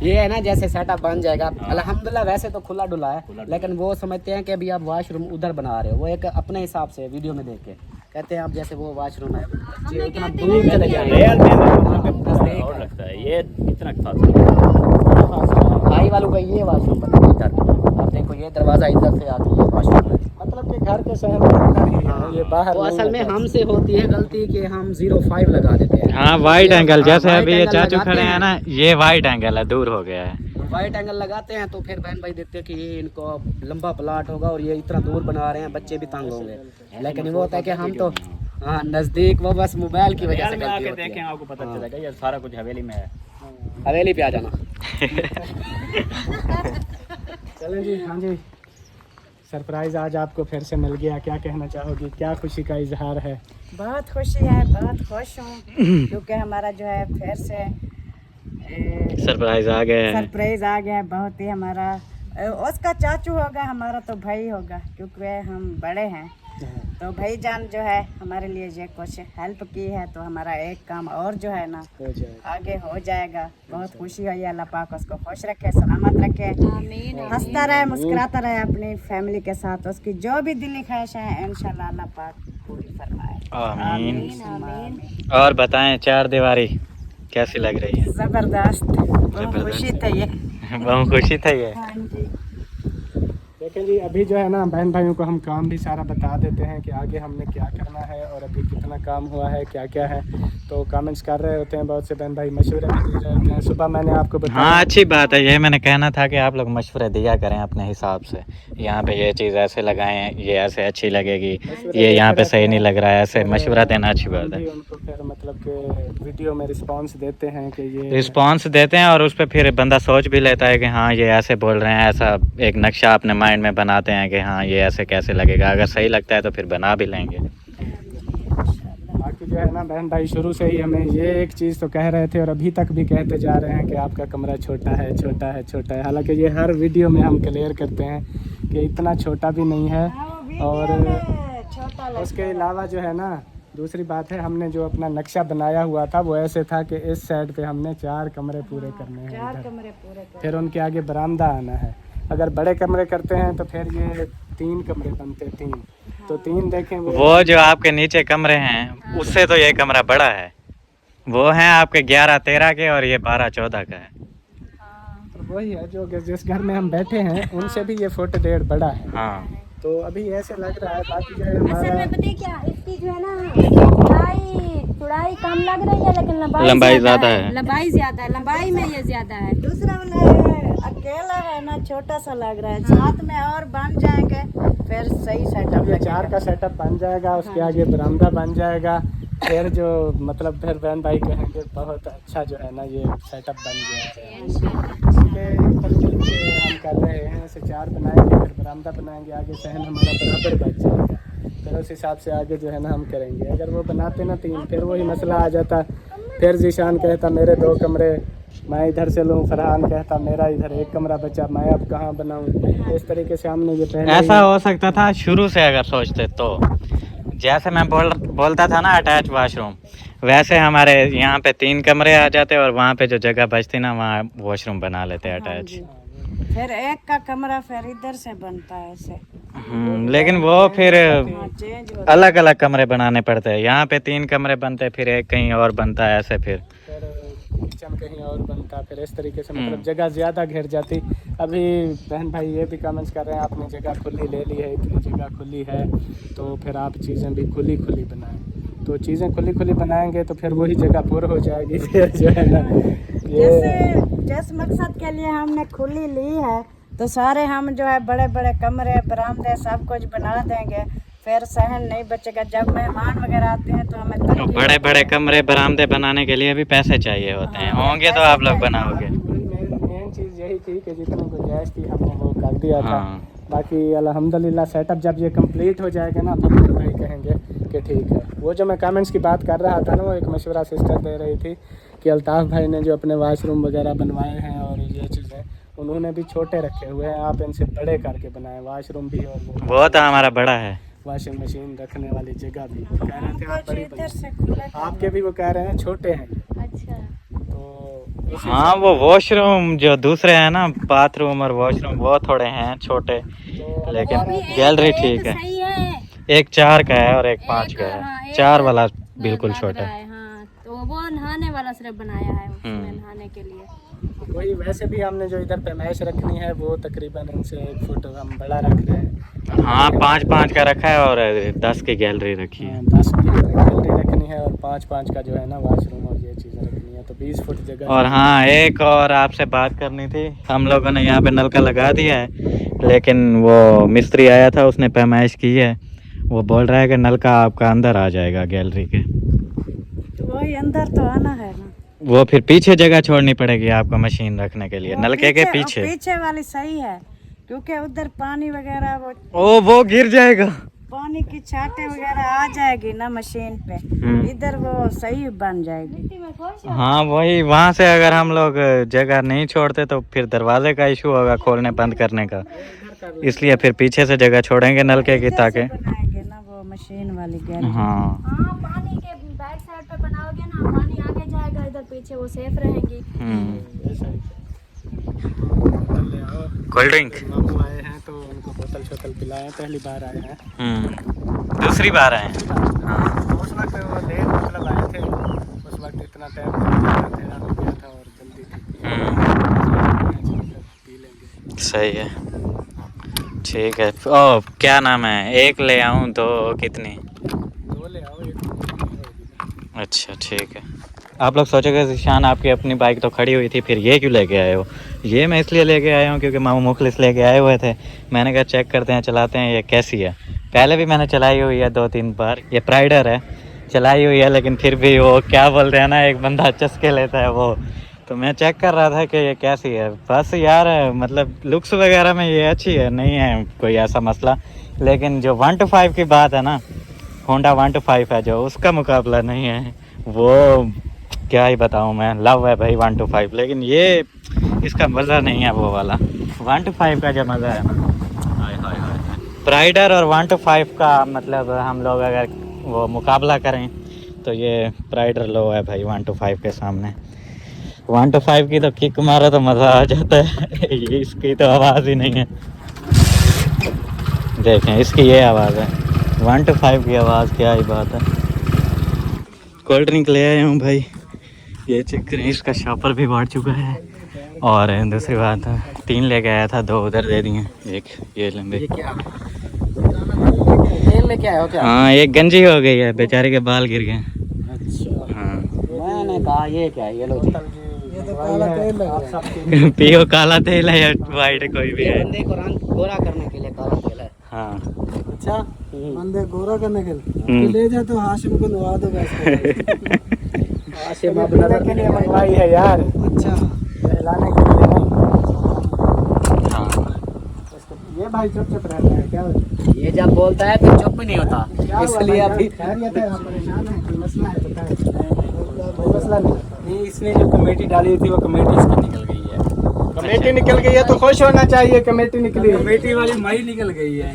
ये है ना जैसे सेटअप बन जाएगा अल्हम्दुलिल्लाह। वैसे तो खुला डुला है, लेकिन वो समझते हैं कि अभी आप वॉशरूम उधर बना रहे हो, वो एक अपने हिसाब से वीडियो में देख के कहते हैं आप जैसे वो वॉशरूम है ये इतना दूर चले जाएंगे। रियल में और लगता है ये इतना खास भाई वालों का ये वॉशरूम बना इधर, आप देखो ये दरवाजा इधर से आती है वॉशरूम है। मतलब कि घर के शहर में अंदर ही है, ये बाहर तो नहीं असल में है। हमसे होती है गलती कि हम 0.5 लगा देते हैं। हाँ वाइड एंगल, जैसे हाँ, अभी ये वाइड चाचू एंगल खड़े हैं ना, ये वाइड एंगल है, दूर हो गया है। वाइट एंगल लगाते हैं तो फिर बहन भाई देखते हैं कि ये इनको लंबा प्लाट होगा और ये इतना दूर बना रहे हैं, बच्चे भी तंग होंगे। लेकिन वो होता है कि हम तो हाँ नज़दीक, वो बस मोबाइल की वजह से गलती आके होती देखें है। आपको पता चलेगा ये सारा कुछ हवेली में है। हवेली पे आ जाना। चलें जी। हाँ जी, सरप्राइज आज आपको फिर से मिल गया, क्या कहना चाहोगी, क्या खुशी का इजहार है? बहुत खुशी है, बहुत खुश हूँ क्योंकि हमारा जो है फिर से सरप्राइज आ गए हैं। सरप्राइज आ गया है। बहुत ही हमारा उसका चाचू होगा, हमारा तो भाई होगा क्योंकि हम बड़े हैं। तो भाई जान जो है हमारे लिए ये कुछ हेल्प की है, तो हमारा एक काम और जो है ना हो जाएगा। आगे हो जाएगा। बहुत खुशी हुई, अल्लाह पाक उसको खुश रखे, सलामत रखे, हंसता रहे, मुस्कुराता रहे अपनी फैमिली के साथ। उसकी जो भी दिली ख्वाहिश है इंशाल्लाह अल्लाह पाक पूरी फरमाए। आमीन। और बताएं चार दीवारी कैसी लग रही है? जबरदस्त, बहुत खुशी थी ये। बहुत खुशी था ये। हाँ जी। देखें जी, अभी जो है ना बहन भाइयों को हम काम भी सारा बता देते हैं कि आगे हमने क्या करना है और अभी कितना काम हुआ है, क्या क्या है। तो कमेंट्स कर रहे होते हैं बहुत से बहन भाई, मशवरे भी दे रहे होते हैं। सुबह मैंने आपको बताया। हाँ अच्छी बात है, ये मैंने कहना था कि आप लोग मशवरे दिया करें अपने हिसाब से। यहाँ पे ये चीज़ ऐसे लगाएं, ये ऐसे अच्छी लगेगी, ये यहाँ पे सही नहीं लग रहा है, ऐसे मशवरा देना अच्छी बात है। उनको फिर मतलब कि वीडियो में रिस्पांस देते हैं कि ये रिस्पांस देते हैं और उस पर फिर बंदा सोच भी लेता है कि हाँ ये ऐसे बोल रहे हैं, ऐसा एक नक्शा अपने माइंड में बनाते हैं कि हाँ ये ऐसे कैसे लगेगा। अगर सही लगता है तो फिर बना भी लेंगे। बाकी जो है ना बहन भाई शुरू से ही हमें ये एक चीज़ तो कह रहे थे और अभी तक भी कहते जा रहे हैं कि आपका कमरा छोटा है, छोटा है, छोटा है। हालांकि ये हर वीडियो में हम क्लियर करते हैं कि इतना छोटा भी नहीं है। और उसके अलावा जो है ना दूसरी बात है, हमने जो अपना नक्शा बनाया हुआ था वो ऐसे था कि इस साइड पे हमने 4 कमरे पूरे करने हैं, 4 कमरे पूरे कर। फिर उनके आगे बरामदा आना है। अगर बड़े कमरे करते हैं तो फिर ये 3 कमरे बनते, 3 तो 3 देखें वो जो आपके नीचे कमरे हैं उससे तो ये कमरा बड़ा है, वो हैं आपके 11-13 के और ये 12-14 का है। तो वही है जो जिस घर में हम बैठे हैं उनसे भी ये फुट 1.5 बड़ा है। हाँ तो अभी ऐसे लग रहा है। बाकी जो है असल हमारा में पता है क्या, इसकी जो है ना चौड़ाई कम लग रही है, लेकिन लंबाई ज़्यादा है। लंबाई ज्यादा है, लंबाई में ये ज्यादा है। दूसरा वाला अकेला है ना, छोटा सा लग रहा है। साथ में और बन जाएंगे फिर सही सेटअप जब ये 4 का सेटअप बन जाएगा, उसके आगे बरामदा बन जाएगा, फिर जो मतलब फिर बहन भाई कहेंगे बहुत अच्छा जो है ना ये सेटअप बन गया है। इसके तरकीब से हम कर रहे हैं, ऐसे 4 बनाएंगे, फिर बरामदा बनाएंगे, आगे सहन हमारा बराबर बच जाएगा। फिर उस हिसाब से आगे जो है ना हम करेंगे। अगर वो बनाते ना 3, फिर वही मसला आ जाता। फिर जीशान कहता मेरे 2 कमरे, मैं इधर से लूँ, फरहान कहता मेरा इधर 1 कमरा बचा, मैं अब कहाँ बनाऊँ। इस तरीके से हमने ये पहले ऐसा हो सकता था शुरू से अगर सोचते तो, जैसे मैं बोलता था ना अटैच वाशरूम, वैसे हमारे यहाँ पे 3 कमरे आ जाते और वहाँ पे जो जगह बचती ना वहाँ वॉशरूम बना लेते अटैच। फिर 1 का कमरा फिर इधर से बनता है ऐसे। लेकिन वो फिर चेंज अलग अलग कमरे बनाने पड़ते हैं। यहाँ पे 3 कमरे बनते, फिर एक कहीं और बनता है, ऐसे फिर किचन कहीं और बनता, फिर इस तरीके से मतलब जगह ज़्यादा घेर जाती। अभी बहन भाई ये भी कमेंट्स कर रहे हैं आपने जगह खुली ले ली है, इतनी जगह खुली है तो फिर आप चीज़ें भी खुली खुली बनाएं। तो चीज़ें खुली खुली बनाएंगे तो फिर वही जगह पूरी हो जाएगी। फिर जो है ना जैसे मकसद के लिए हमने खुली ली है, तो सारे हम जो है बड़े बड़े कमरे बरामदे सब कुछ बना देंगे, फिर सहन नहीं बचेगा। जब मेहमान वगैरह आते हैं तो हमें बड़े बड़े कमरे बरामदे बनाने के लिए भी पैसे चाहिए होते हैं, होंगे तो आप लोग बनाओगे। मेन चीज़ यही थी कि जितनी गुंजाइश थी हमने वो कर दिया था। बाकी अल्हम्दुलिल्लाह सेटअप जब ये कंप्लीट हो जाएगा ना तो फिर भाई कहेंगे कि ठीक है। वो जो मैं कमेंट्स की बात कर रहा था ना, वो एक मशवरा सिस्टर दे रही थी कि अल्ताफ़ भाई ने जो अपने वाशरूम वगैरह बनवाए हैं और ये चीज़ें उन्होंने भी छोटे रखे हुए हैं, आप इनसे बड़े करके बनाए वाशरूम भी और वो तो हमारा बड़ा है, वॉशिंग मशीन रखने वाली जगह भी। कह रहे थे आप बड़ी बनाए, आपके भी वो कह रहे हैं छोटे हैं। अच्छा, तो हाँ वो वॉशरूम जो दूसरे हैं ना, बाथरूम और वॉशरूम वो थोड़े हैं छोटे, लेकिन गैलरी ठीक है। सही है। एक 4 का है और एक 5 का है। 4 वाला बिल्कुल छोटा है। हाँ, तो वो नहाने वाला सिर्फ बनाया है उसमें नहाने के लिए। वही वैसे भी हमने जो इधर पैमाइश रखनी है वो तकरीबन इनसे 1 फुट हम बड़ा रख रहे हैं। हाँ 5-5 का रखा है और 10 की गैलरी रखी है। 10 की गैलरी रखनी है और 5-5 का जो है ना वाशरूम और ये चीज़ें रखनी है, तो 20 फुट जगह। और हाँ एक और आपसे बात करनी थी, हम लोगों ने यहाँ पे नलका लगा दिया है, लेकिन वो मिस्त्री आया था उसने पैमाइश की है, वो बोल रहा है कि नलका आपका अंदर आ जाएगा गैलरी के। तो वही अंदर तो आना है ना, वो फिर पीछे जगह छोड़नी पड़ेगी आपको मशीन रखने के लिए, नलके के पीछे। पीछे वाली सही है क्योंकि उधर पानी वगैरह वो गिर जाएगा, पानी की छाटे वगैरह आ जाएगी ना मशीन पे, इधर वो सही बन जाएगी। हाँ वही, वहाँ से अगर हम लोग जगह नहीं छोड़ते तो फिर दरवाजे का इशू होगा खोलने बंद करने का, इसलिए फिर पीछे से जगह छोड़ेंगे नलके की ताकि बनाएंगे ना वो मशीन वाली गैलरी। हाँ पानी के बैक साइड पे बनाओगे ना, पानी आगे जाएगा, इधर पीछे वो सेफ रहेंगी। कोल्ड ड्रिंक मामू आए हैं तो उनको बोतल शोतल पिलाए, पहली बार आए हैं। दूसरी बार आए हैं। उस वक्त वो लेट मतलब आए थे, उस वक्त इतना टाइम अंधेरा हो गया था और जल्दी थी। पी लेंगे। सही है, ठीक है। ओ क्या नाम है, 1 ले आऊँ 2 कितनी? 2 ले आओ, 1 अच्छा ठीक है। आप लोग सोचोगे ज़ीशान आपकी अपनी बाइक तो खड़ी हुई थी, फिर ये क्यों लेके आए हो? ये मैं इसलिए लेके आया हूँ क्योंकि मामू मुखलिस लेके आए हुए थे, मैंने कहा चेक करते हैं, चलाते हैं ये कैसी है। पहले भी मैंने चलाई हुई है 2-3 बार, ये प्राइडर है, चलाई हुई है, लेकिन फिर भी वो क्या बोलते हैं ना, एक बंदा चस्के लेता है वो, तो मैं चेक कर रहा था कि ये कैसी है। बस यार मतलब लुक्स वगैरह में ये अच्छी है, नहीं है कोई ऐसा मसला, लेकिन जो 125 की बात है ना, होंडा 125 है जो, उसका मुकाबला नहीं है। वो क्या ही बताऊँ मैं, लव है भाई 125, लेकिन ये इसका मज़ा नहीं है वो वाला 125 का जो मज़ा है ना। हाय हाय हाय, प्राइडर और 125 का मतलब हम लोग अगर वो मुकाबला करें तो ये प्राइडर लो है भाई 125 के सामने। 125 की तो किक मारो तो मज़ा आ जाता है, ये इसकी तो आवाज़ ही नहीं है। देखें इसकी ये आवाज़ है, 125 की आवाज़ क्या ही बात है। कोल्ड ड्रिंक ले आया हूँ भाई, ये चेक करें, इसका शॉपर भी बढ़ चुका है। और दूसरी बात 3 लेके आया था, 2 उधर दे दिए, एक ये लंबे। लेके आए हो क्या? हाँ, एक गंजी हो गई है, बेचारे के बाल गिर गए। अच्छा, हाँ। मैंने कहा ये क्या है, ये लो जी। ये तो काला तेल है आप सबके। पियो, काला तेल है या वाइट कोई भी ये है। बंदे को रंग गोरा करने के लिए काला तेल है। हाँ। अच्छा, बंदे गोरा करने के लिए ले जा तो हाशिम को नवा दो बस। हाशिम अब नजर के लिए मंगवाई है यार। अच्छा, नहलाने के लिए नहीं। ये भाई चुप चुप रहता है क्या? ये जब बोलता है तो चुप नहीं होता, इसलिए अभी खैरियत है, आप परेशान हैं? कोई मसला है बताएं। कोई मसला नहीं, इसने जो कमेटी डाली थी वो कमेटी इसकी निकल गई है। कमेटी निकल गई है तो खुश होना चाहिए, कमेटी निकली। कमेटी वाली माई निकल गई है।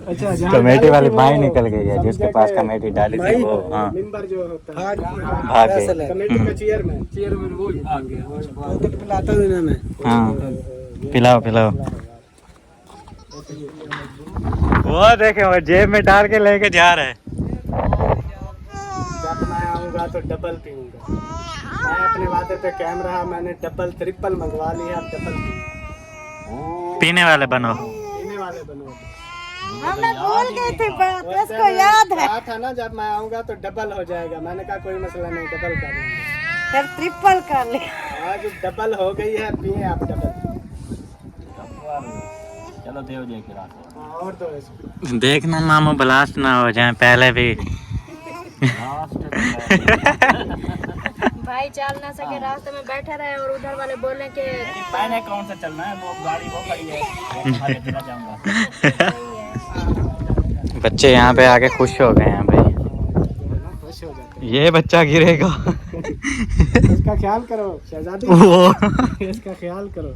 अच्छा, कमेटी वाली बाई निकल गई है, जिसके पास कमेटी डाली थी वो मेंबर जो होता है भाग गए। कमेटी का चेयरमैन वो भाग गया। वो तो पिलाता हूं मैं। हाँ, पिलाओ पिलाओ। वो देखे, वो जेब में डाल के लेके जा रहे हैं। जब मैं आऊंगा तो डबल पीऊंगा। मैं अपने वादे पे कायम रहा, मैंने डबल ट्रिपल मंगवा लिया। अब डबल पीने वाले बनो। पीने वाले बनो। हमने भूल गए थे बात, उसको याद है। कहा था ना जब मैं आऊंगा तो डबल हो जाएगा। मैंने कहा कोई मसला नहीं, डबल कर लेंगे। फिर ट्रिपल कर लिया। आज डबल हो गई है, पिए आप डबल। चलो देव जी के रास्ते। हाँ, और तो इसको देखना मामू ब्लास्ट ना हो जाए पहले भी। भाई चल ना सके, रास्ते में बैठे रहे और उधर वाले बोले कि मैंने कौन सा चलना है, वो गाड़ी वो खड़ी है, वो आगे चला जाऊंगा। बच्चे यहाँ पे आके खुश हो गए हैं भाई। खुश हो जाते ये बच्चा गिरेगा। हैं। इसका ख्याल करो शहजादी, वो इसका ख्याल करो।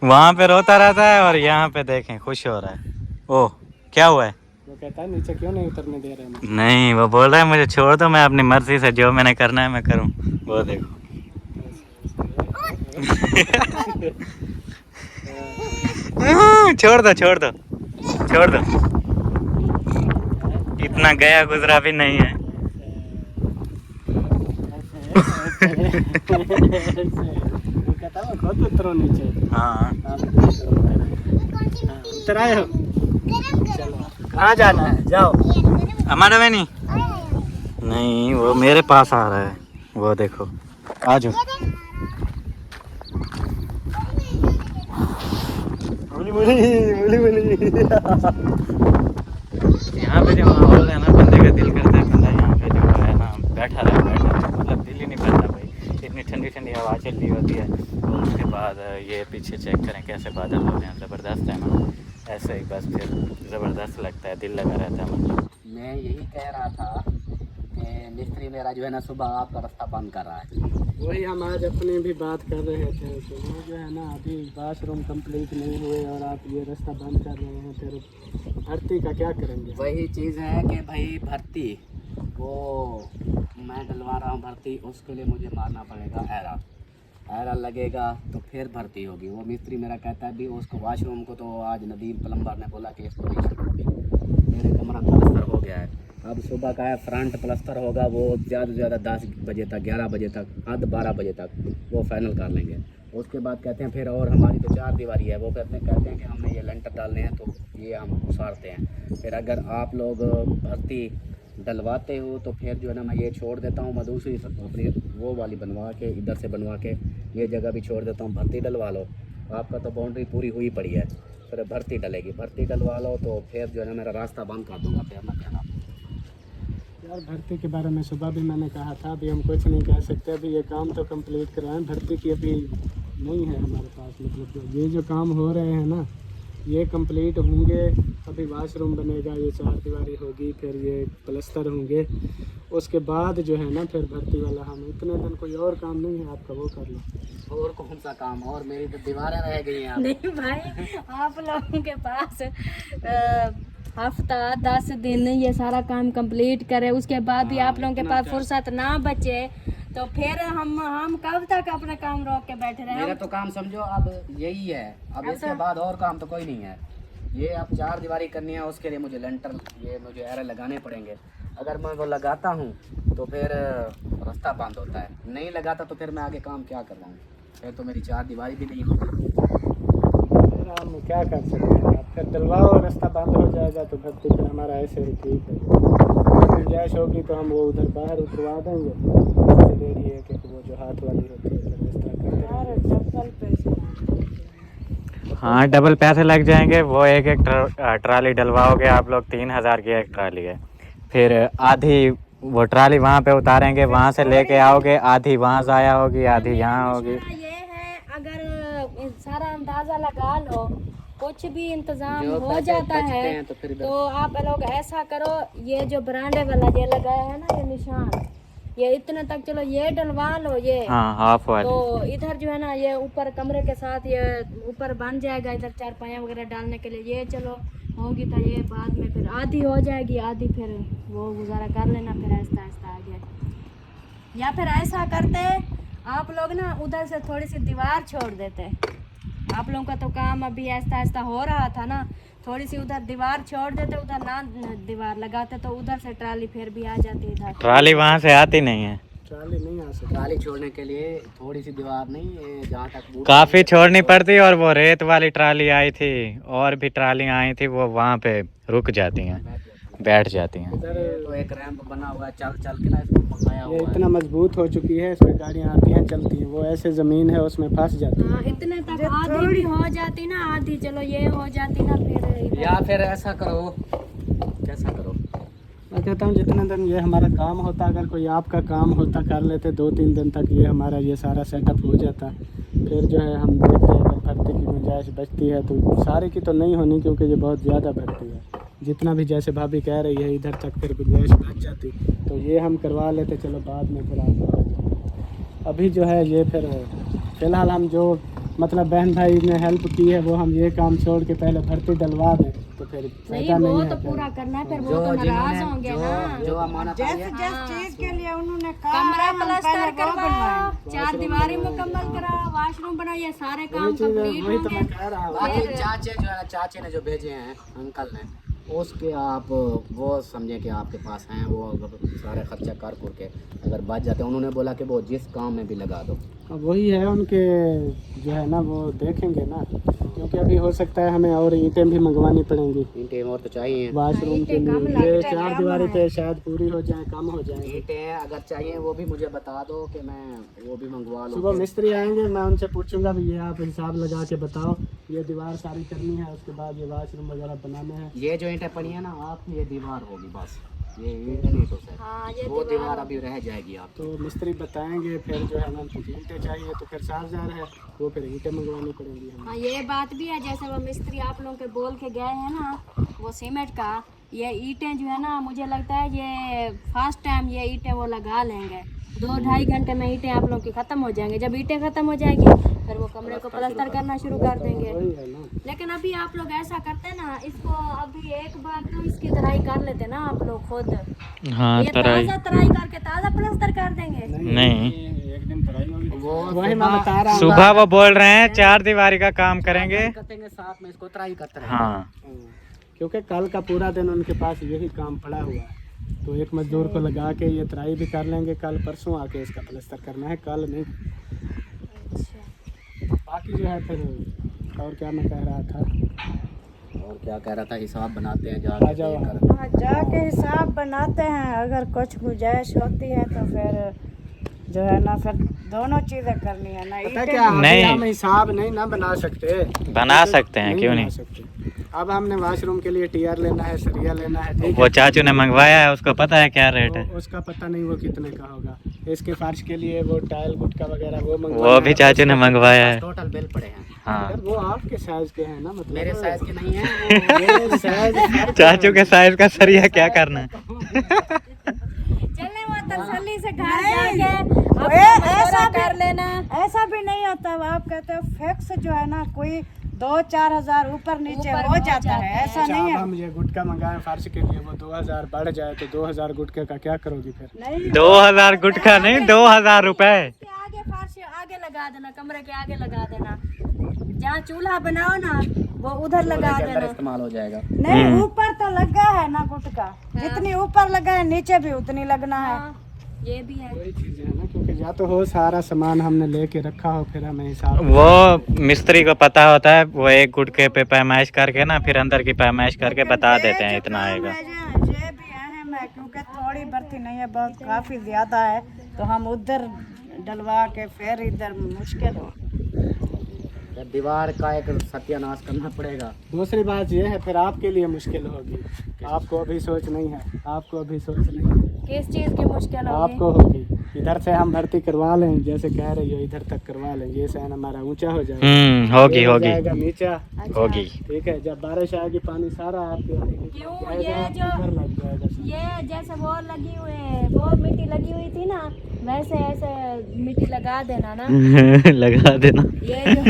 वहाँ पे रोता रहता है और यहाँ पे देखें खुश हो रहा है। ओह, क्या हुआ है? वो कहता है नीचे क्यों नहीं उतरने दे रहे हैं। नहीं, वो बोल रहा है मुझे छोड़ दो, मैं अपनी मर्जी से जो मैंने करना है मैं करूँ। वो देखो। छोड़ दो छोड़ दो छोड़ दो, इतना गया गुजरा भी नहीं है। वो कहता है खुद उतरो नीचे। हाँ, उतर आए हो? चलो, कहाँ जाना है? जाओ। हमारे में नहीं, नहीं वो मेरे पास आ रहा है। वो देखो, आ जाओ। यहाँ पे जो माहौल है ना, बंदे का दिल करता है बंदा यहाँ पे जो है ना बैठा रहे, मतलब दिल ही नहीं करता भाई। इतनी ठंडी ठंडी हवा चल रही होती है, और उसके बाद ये पीछे चेक करें कैसे बादल हो रहे हैं, ज़बरदस्त है ना। ऐसे ही बस फिर ज़बरदस्त लगता है, दिल लगा रहता है मतलब। मैं यही कह रहा था कि मिस्त्री मेरा जो है ना सुबह आपका रास्ता बंद कर रहा है। वही हम आज अपनी भी बात कर रहे थे कि वो जो है ना अभी बाथरूम कंप्लीट नहीं हुए और आप ये रास्ता बंद कर रहे हैं, फिर भर्ती का क्या करेंगे? वही चीज़ है कि भाई भर्ती वो मैं डलवा रहा हूँ भर्ती, उसके लिए मुझे मारना पड़ेगा ऐरा लगेगा तो फिर भर्ती होगी। वो मिस्त्री मेरा कहता है भी उसको वॉशरूम को तो आज नदीम प्लम्बर ने बोला कि इसको नहीं शुरू होगी। मेरे कमरा प्लस्तर हो गया है, अब सुबह का है फ्रंट प्लस्तर होगा, वो ज़्यादा से ज़्यादा 10 बजे तक 11 बजे तक हद 12 बजे तक वो फाइनल कर लेंगे। उसके बाद कहते हैं फिर और हमारी तो 4 दीवारी है, वो कहते हैं कि हमें ये लेंटर डालने हैं तो ये हम उसारते हैं। फिर अगर आप लोग भर्ती डलवाते हो तो फिर जो है ना मैं ये छोड़ देता हूँ, मैं दूसरी अपनी वो वाली बनवा के इधर से बनवा के ये जगह भी छोड़ देता हूँ। भर्ती डलवा लो, आपका तो बाउंड्री पूरी हुई पड़ी है, फिर भर्ती डलेगी, भर्ती डलवा लो तो फिर जो है ना मेरा रास्ता बंद कर दूँगा। फिर मैं कहना यार भर्ती के बारे में सुबह भी मैंने कहा था, अभी हम कुछ नहीं कह सकते, अभी ये काम तो कंप्लीट कराएं। भर्ती की अभी नहीं है हमारे पास, मतलब ये जो काम हो रहे हैं ना ये कंप्लीट होंगे, अभी वॉशरूम बनेगा, ये 4 दीवारी होगी, फिर ये प्लस्तर होंगे, उसके बाद जो है ना फिर भर्ती वाला हम इतने दिन कोई और काम नहीं है आपका, वो कर लो। और कौन सा काम, और मेरी तो दीवारें रह गई हैं। नहीं भाई, आप लोगों के पास हफ्ता 10 दिन ये सारा काम कंप्लीट करें, उसके बाद भी आप लोगों के पास फुर्सत ना बचे तो फिर हम कब तक अपना काम रोक के बैठे रहे? मेरा तो काम समझो अब यही है, अब इसके बाद और काम तो कोई नहीं है। ये अब 4 दीवारी करनी है, उसके लिए मुझे लेंटर ये मुझे एरे लगाने पड़ेंगे। अगर मैं वो लगाता हूँ तो फिर रास्ता बंद होता है, नहीं लगाता तो फिर मैं आगे काम क्या करवाऊँ, फिर तो मेरी 4 दीवारी भी नहीं होती। हम क्या कर सकते हैं, आप फिर डलवाओ, रास्ता बंद हो जाएगा तो भर्ती फिर हमारा ऐसे ही ठीक है। गुंजाइश होगी तो हम वो उधर बाहर उतरवा देंगे, इससे देरी है कि वो जो हाथ वाली होती है फिर इस तरह करते और रहेंगे। डबल पैसे हाँ डबल पैसे लग जाएंगे। वो एक एक ट्राली डलवाओगे आप लोग, 3000 की एक ट्राली है। फिर आधी वो ट्राली वहाँ पे उतारेंगे, वहाँ से लेके आओगे, आधी वहाँ ज़ाया होगी, आधी यहाँ होगी। ये है, अगर सारा अंदाजा लगा लो, कुछ भी इंतजाम जो हो पैसे जाता बचते है हैं तो फिर तो आप लोग ऐसा करो, ये जो बरांडे वाला ये लगाया है ना, ये निशान, ये इतने तक चलो ये डलवा लो ये। हाँ हाफ वाली। तो इधर जो है ना ये ऊपर कमरे के साथ ये ऊपर बन जाएगा, इधर चारपाइयाँ वगैरह डालने के लिए। ये चलो होगी तो ये बाद में फिर आधी हो जाएगी, आधी फिर वो गुजारा कर लेना फिर आहिस्ता आहिस्ता आगे। या फिर ऐसा करते आप लोग ना, उधर से थोड़ी सी दीवार छोड़ देते। आप लोगों का तो काम अभी आहिस्ता आहिस्ता हो रहा था ना, थोड़ी सी उधर दीवार छोड़ देते, उधर ना दीवार लगाते तो उधर से ट्राली फिर भी आ जाती इधर। ट्राली वहाँ से आती नहीं है, ट्राली नहीं आ सकती। ट्राली छोड़ने के लिए थोड़ी सी दीवार नहीं, ये जहाँ तक बूट काफ़ी छोड़नी पड़ती। और वो रेत वाली ट्राली आई थी और भी ट्रालियाँ आई थी, वो वहाँ पे रुक जाती हैं, बैठ जाती हैं। इधर तो एक रैंप बना हुआ है, चल चल के ना इसको पकाया ये हुआ है। इतना मजबूत हो चुकी है, इस पर गाड़ियाँ आती हैं चलती हैं, वो ऐसे ज़मीन है उसमें फंस जाती है। हाँ, इतने तक आधी भी हो जाती ना, आधी चलो ये हो जाती ना फिर या फिर ऐसा करो, कैसा करो, मैं कहता हूँ जितने दिन ये हमारा काम होता, अगर कोई आपका काम होता कर लेते 2-3 दिन तक, ये हमारा ये सारा सेटअप हो जाता। फिर जो है हम देखते हैं अगर भर्ती की गुंजाइश बचती है तो, सारी की तो नहीं होनी क्योंकि ये बहुत ज़्यादा भर्ती है। जितना भी जैसे भाभी कह रही है इधर तक फिर गुंजाइश बच जाती तो ये हम करवा लेते, चलो बाद में फिर आप। अभी जो है ये फिर फ़िलहाल हम जो मतलब बहन भाई ने हेल्प की है वो हम ये काम छोड़ के पहले भर्ती डलवा दें तो फिर नहीं, फायदा वो नहीं तो है। पूरा करना है, फिर वो जो तो नाराज जिन्होंने होंगे ना। जो अमानत आई है, जिस चीज के लिए उन्होंने कहा कमरा है, हम प्लास्टर पहले वो करवाओ, बनवाएं। चार दीवारी मुकम्मल कराओ, वॉशरूम बनाओ, ये सारे काम वही चीज़ है, कंप्लीट वही तो होंगे। मैं कह रहा हूँ। बाकी चाचे जो है ना, चाचे ने जो भेजे हैं अंकल ने, उसके आप वो समझे कि आपके पास हैं, वो अगर सारे खर्चा कर कुर के अगर बच जाते हैं, उन्होंने बोला कि वो जिस काम में भी लगा दो। अब वही है उनके जो है ना, वो देखेंगे ना, क्योंकि अभी हो सकता है हमें और ईंटें भी मंगवानी पड़ेंगी ईंटें और तो चाहिए, वाशरूम के ईंटें कम लिए। ये लगते हैं, 4 कम दीवारी है। पे शायद पूरी हो जाए, कम हो जाए। ईंटें अगर चाहिए वो भी मुझे बता दो कि मैं वो भी मंगवा लूँ। सुबह मिस्त्री आएंगे, मैं उनसे पूछूंगा भी ये आप हिसाब लगा के बताओ, ये दीवार सारी करनी है, उसके बाद ये वाशरूम वगैरह बनाने हैं। ये जो ईंटें पड़ी है ना आप, ये दीवार होगी बस, ये ईंटें नहीं तो सर, हाँ, ये वो दीवार अभी रह जाएगी आप। तो मिस्त्री बताएंगे, फिर जो है ना कुछ ईंटें चाहिए तो फिर 4000 है, वो फिर ईंटें मंगवानी पड़ेंगी हमें। हाँ, ये बात भी है, जैसे वो मिस्त्री आप लोगों के बोल के गए हैं ना, वो सीमेंट का, ये ईंटें जो है ना, मुझे लगता है ये फर्स्ट टाइम ये ईंटें वो लगा लेंगे। 2-2.5 घंटे में ईंटें आप लोगों की ख़त्म हो जाएंगे। जब ईंटें ख़त्म हो जाएगी फिर वो कमरे को प्लास्टर करना शुरू कर देंगे। वही है ना, लेकिन अभी आप लोग ऐसा करते ना, इसको अभी एक बार तो इसकी तराई कर लेते ना आप लोग खुद। हाँ ये तराई ताज़ा तराई करके ताज़ा प्लास्टर कर देंगे। नहीं, एक दिन तराई होगी। वो वही मैं बता रहा हूँ। सुबह वो बोल रहे हैं 4 दीवारी का काम करेंगे। करेंगे साथ में, इसको ट्राई करते रहेंगे। हाँ क्योंकि कल का पूरा दिन उनके पास यही काम पड़ा हुआ है, तो एक मजदूर को लगा के ये तराई भी कर लेंगे। कल परसों आके इसका प्लास्टर करना है, कल नहीं। बाकी जो है फिर और क्या मैं कह रहा था, और क्या कह रहा था, हिसाब बनाते हैं आ जाओ। जाकर। हाँ, जाके हिसाब बनाते हैं, अगर कुछ गुंजाइश होती है तो फिर जो है ना, फिर दोनों चीजें करनी है ना। पता ईंटें क्या, अभी नहीं। हम हिसाब नहीं ना बना सकते। बना सकते हैं, क्यों बना नहीं। सकते। अब हमने वाशरूम के लिए टीआर लेना है, सरिया लेना है, ठीक वो है। चाचू ने मंगवाया है, उसको पता है क्या रेट है। उसका पता नहीं वो कितने का होगा। इसके फर्श के लिए वो टाइल गुटका वगैरह वो वो मंगवाना भी है। चाचू ने मंगवाया है। टोटल बिल पड़े हैं, हाँ यार, वो आपके साइज के हैं ना, मतलब मेरे साइज के नहीं है। मेरे साइज चाचू के साइज का सरिया क्या करना है। चलने वो तसल्ली से घर जाके ऐसा ऐसा भी- कर लेना। ऐसा भी नहीं होता। आप कहते हो फिक्स जो है ना, कोई 2-4 हजार ऊपर नीचे ऊपर हो हो जाता जाता है, है। ऐसा अच्छा, नहीं अब है। हम ये गुटका मंगाएं फर्श के लिए, वो 2000 बढ़ जाए तो 2000 गुटके का क्या करोगी फिर? नहीं 2000 गुटखा नहीं, 2000 रुपए। इसके आगे फर्श आगे लगा देना, कमरे के आगे लगा देना। जहाँ चूल्हा बनाओ ना वो उधर लगा के अंदर देना। इस्तेमाल हो जाएगा। नहीं, ऊपर तो लगा है ना गुटका, जितनी ऊपर लगा है नीचे भी उतनी लगना है। हाँ, ये भी है। वही चीजें है ना, क्योंकि या तो हो सारा सामान हमने लेके रखा हो, फिर हमें हिसाब वो मिस्त्री को पता होता है, वो एक गुटके पे पैमाइश करके ना फिर अंदर की पैमाइश करके बता देते हैं इतना आएगा। ये भी अहम है क्योंकि थोड़ी भर्ती नहीं है, बहुत काफ़ी ज़्यादा है, तो हम उधर डलवा के फिर इधर मुश्किल हो। दीवार का एक सत्यानाश करना पड़ेगा। दूसरी बात ये है फिर आपके लिए मुश्किल होगी, आपको अभी सोच नहीं है, आपको अभी सोच नहीं है, किस चीज़ की मुश्किल होगी? आपको होगी। इधर से हम भर्ती करवा लें, जैसे कह रही हो इधर तक करवा लें, ये सहन हमारा ऊंचा हो जाएगा, होगी ये हो होगी जाएगा नीचा, होगी। ठीक है। जब बारिश आएगी पानी सारा आपके क्यों आएगा, ये जो ऊपर लग जाएगा। ये जैसे वो लगी हुई वो मिट्टी लगी हुई थी ना, वैसे ऐसे मिट्टी लगा देना ना। लगा देना। ये जो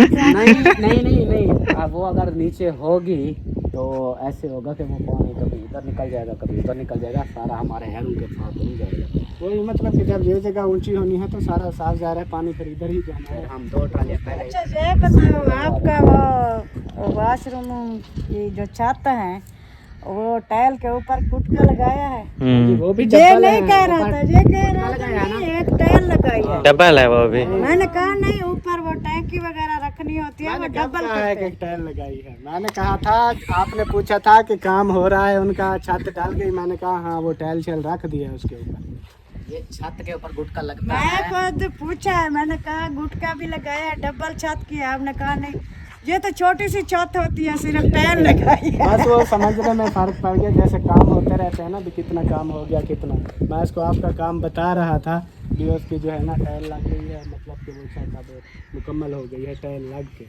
नहीं अब वो अगर नीचे होगी तो ऐसे होगा कि वो पानी कभी इधर निकल जाएगा, कभी उधर निकल जाएगा, सारा हमारे हैरों के साथ हो जाएगा। वही मतलब कि जब ये जगह ऊंची होनी है तो सारा साफ जा रहा है पानी, फिर इधर ही जाना है। हम 2 ट्राली पहले अच्छा ये बताओ, आपका वो वॉशरूम की जो छत है वो टाइल के ऊपर गुटका लगाया है? वो भी ये डबल नहीं है, कह रहा था, ये कह रहा था नहीं, एक टाइल लगाई है। डबल है वो भी। मैंने कहा नहीं, ऊपर वो टैंकी वगैरह रखनी होती है, वो मैंने कब डबल कहा है करते कि टाइल लगाई है? मैंने कहा था, आपने पूछा था कि काम हो रहा है उनका, छत डाल गई, मैंने कहा हाँ वो टाइल छेल रख दिया उसके ऊपर। ये छत के ऊपर गुटका लगता मैं है। खुद पूछा है, मैंने कहा गुटका भी लगाया है, डबल छत की है, आपने कहा नहीं, ये तो छोटी सी छत होती है, सिर्फ टाइल लगाई है। बस वो समझने में फर्क पड़ गया, जैसे काम होते रहते हैं ना, भी कितना काम हो गया कितना। मैं इसको आपका काम बता रहा था भी उसकी जो है ना टाइल लग गई है, मतलब कि वो छत अब मुकम्मल हो गई है टाइल लग के।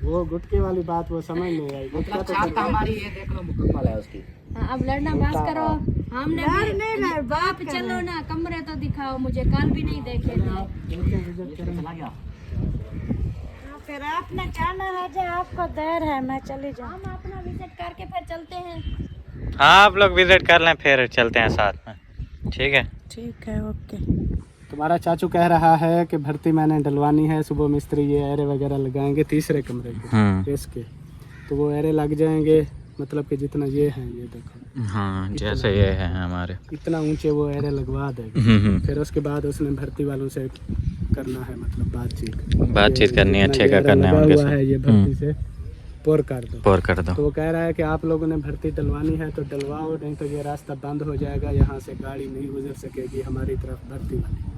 वो गुटके वाली बात वो समझ नहीं आई। गुटका तो छत हमारी ये देख लो मुकम्मल है उसकी। हाँ, अब लड़ना बस करो। हमने डर नहीं है, बाप चलो ना, कमरे तो दिखाओ मुझे, कल भी नहीं देखे थे। चला गया। फिर आपने जाना है, जो आपको देर है, मैं चली जाऊँ। हम अपना विजिट करके फिर चलते हैं। हाँ आप लोग विजिट कर लें फिर चलते हैं साथ में, ठीक है। ठीक है, ओके। तुम्हारा चाचू कह रहा है कि भर्ती मैंने डलवानी है, सुबह मिस्त्री ये एरे वगैरह लगाएंगे तीसरे कमरे के इसके, तो वो एरे लग जाएंगे, मतलब कि जितना ये है ये देखो, हाँ जैसे ये है हमारे, इतना ऊंचे वो एरे लगवा देगा। फिर उसके बाद उसने भर्ती वालों से करना है, मतलब बातचीत करनी है, जितना ठेका ये एरा करना है लगा उनके हुआ साथ। है, ये भर्ती से पोर कर दो। पोर कर दो। तो वो कह रहा है कि आप लोगों ने भर्ती डलवानी है तो डलवाओ, नहीं तो ये रास्ता बंद हो जाएगा, यहाँ से गाड़ी नहीं गुजर सकेगी हमारी तरफ भर्ती वाली।